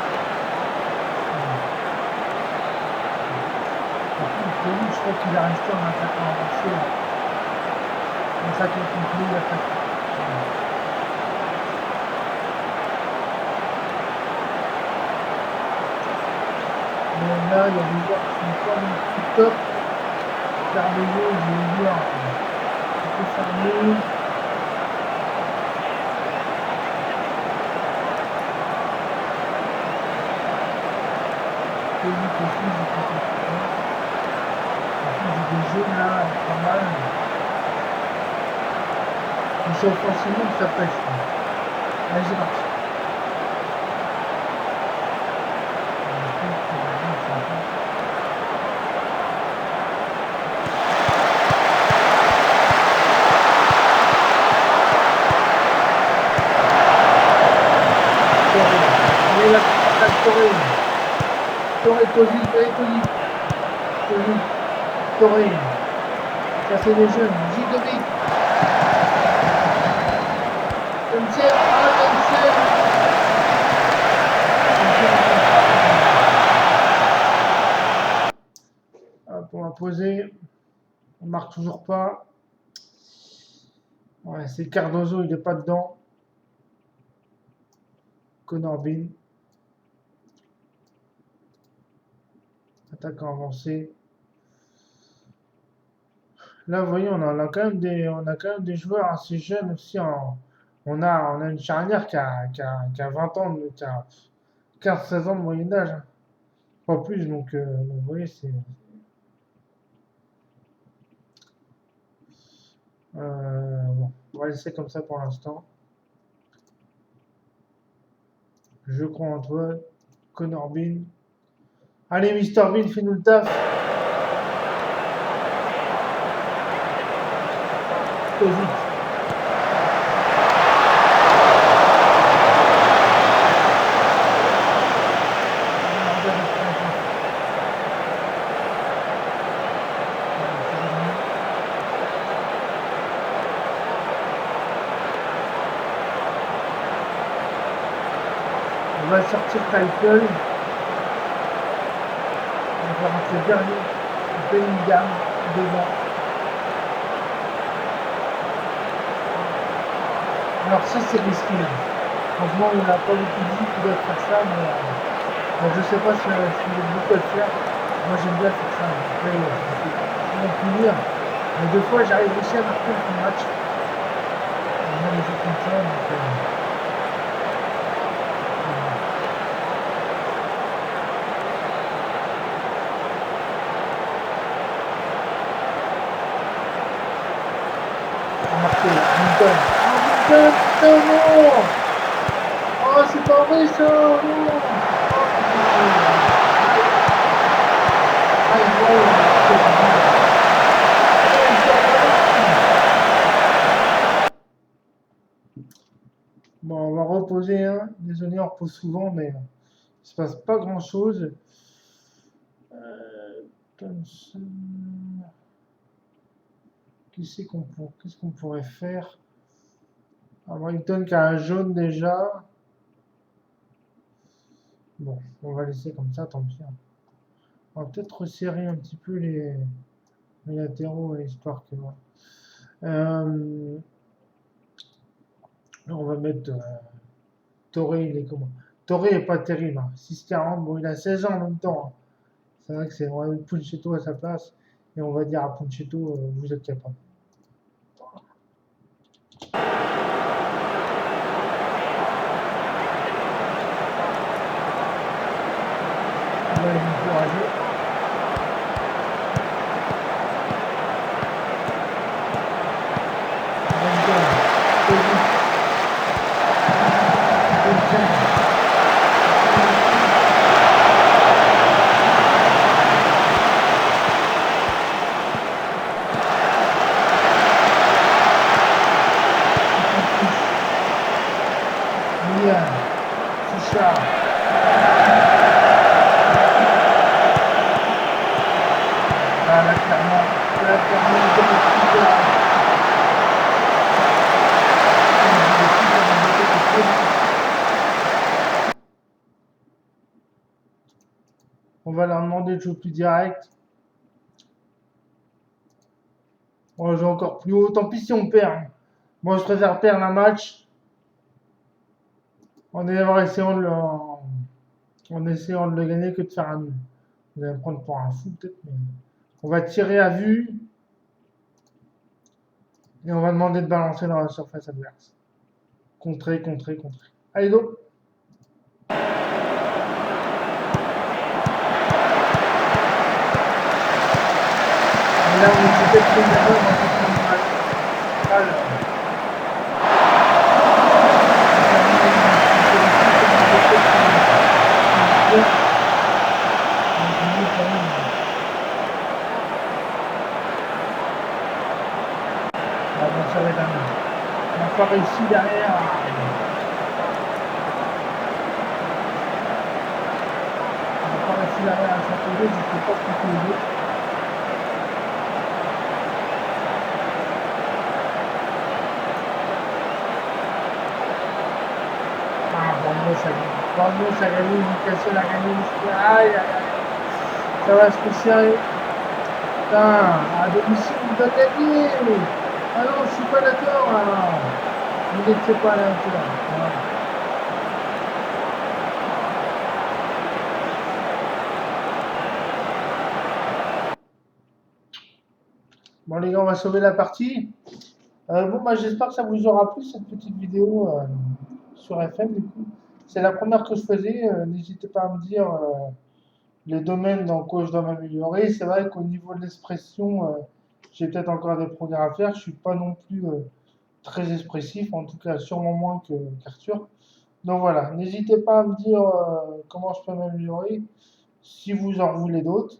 Par contre, je crois qu'il a resté en attaquant avancé. Comme ça qu'il continue d'attaquer. Mais là, il y a des joueurs qui sont pas non plus top. Carmelo, je vais dire, un peu fermé. Tonic aussi, j'ai pas compris. En plus, j'ai des jeunes là, pas mal. Mais c'est offensivement que ça pêche. Allez, c'est parti. Toré. Ça c'est les jeunes. Gigovic. On va poser. On marque toujours pas. Ouais, c'est Cardozo, il n'est pas dedans. Connor Bean. Attaquant avancé. Là, vous voyez, on a quand même des joueurs assez jeunes aussi. On a une charnière qui a 20 ans, qui a 15-16 ans de moyenne d'âge. Hein. Pas plus, donc vous voyez, c'est. Bon, on va laisser comme ça pour l'instant. Je crois en toi, Connor Bean. Allez, Mister Bean, fais-nous le taf. Vite. On va sortir Title. On va rentrer dernier. Bellingham devant. Alors ça c'est risqué. Franchement, il n'a pas beaucoup dit qu'il doit faire ça, mais bon, je sais pas si il est beaucoup à le faire. Moi j'aime bien faire ça. Après, je peux punir. Mais deux fois j'arrive aussi à marquer un match. On a des choses comme ça, donc on a marqué Hamilton. Hamilton, putain non! Oh c'est pas vrai ça! Non! Aïe, aïe, aïe. Bon, on va reposer, hein. Désolé, on repose souvent, mais il se passe pas grand chose. Thompson. Qu'est-ce qu'on pourrait faire? Wellington qui a un jaune déjà. Bon, on va laisser comme ça, tant pis. On va peut-être resserrer un petit peu les latéraux, histoire que. On va mettre Toré, il est comment? Toré est pas terrible. Hein. 6,40, bon, il a 16 ans en même temps. Hein. C'est vrai que c'est vraiment Punchetto à sa place. Et on va dire à Punchetto, vous êtes capable. On va les encourager. On va leur demander de jouer plus direct. On va jouer encore plus haut. Tant pis si on perd. Moi, je préfère perdre un match en essayant de le gagner que de faire un nul. Vous allez me prendre pour un fou peut-être, mais on va tirer à vue et on va demander de balancer dans la surface adverse. Contrer. Allez, go! Et là, on est peut-être une erreur dans cette match. Alors. Ça va être un nul. On n'a pas réussi derrière. On n'a pas réussi derrière à s'imposer, je ne sais pas ce que les autres. Vamos a gagner, Newcastle a gagné. Aïe, aïe, aïe. Ça va se resserrer. Putain, à domicile, il doit gagner. Ah non, je suis pas d'accord là. Ne laissez pas à l'intérieur. Voilà. Bon les gars, on va sauver la partie. Bon, bah, j'espère que ça vous aura plu cette petite vidéo sur FM du coup. C'est la première que je faisais. N'hésitez pas à me dire les domaines dans quoi je dois m'améliorer. C'est vrai qu'au niveau de l'expression, j'ai peut-être encore des progrès à faire. Je suis pas non plus très expressif, en tout cas sûrement moins qu'Arthur. Donc voilà, n'hésitez pas à me dire comment je peux m'améliorer, si vous en voulez d'autres,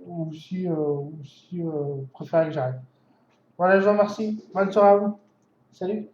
ou si vous préférez que j'arrête. Voilà, je vous remercie. Bonne soirée à vous. Salut.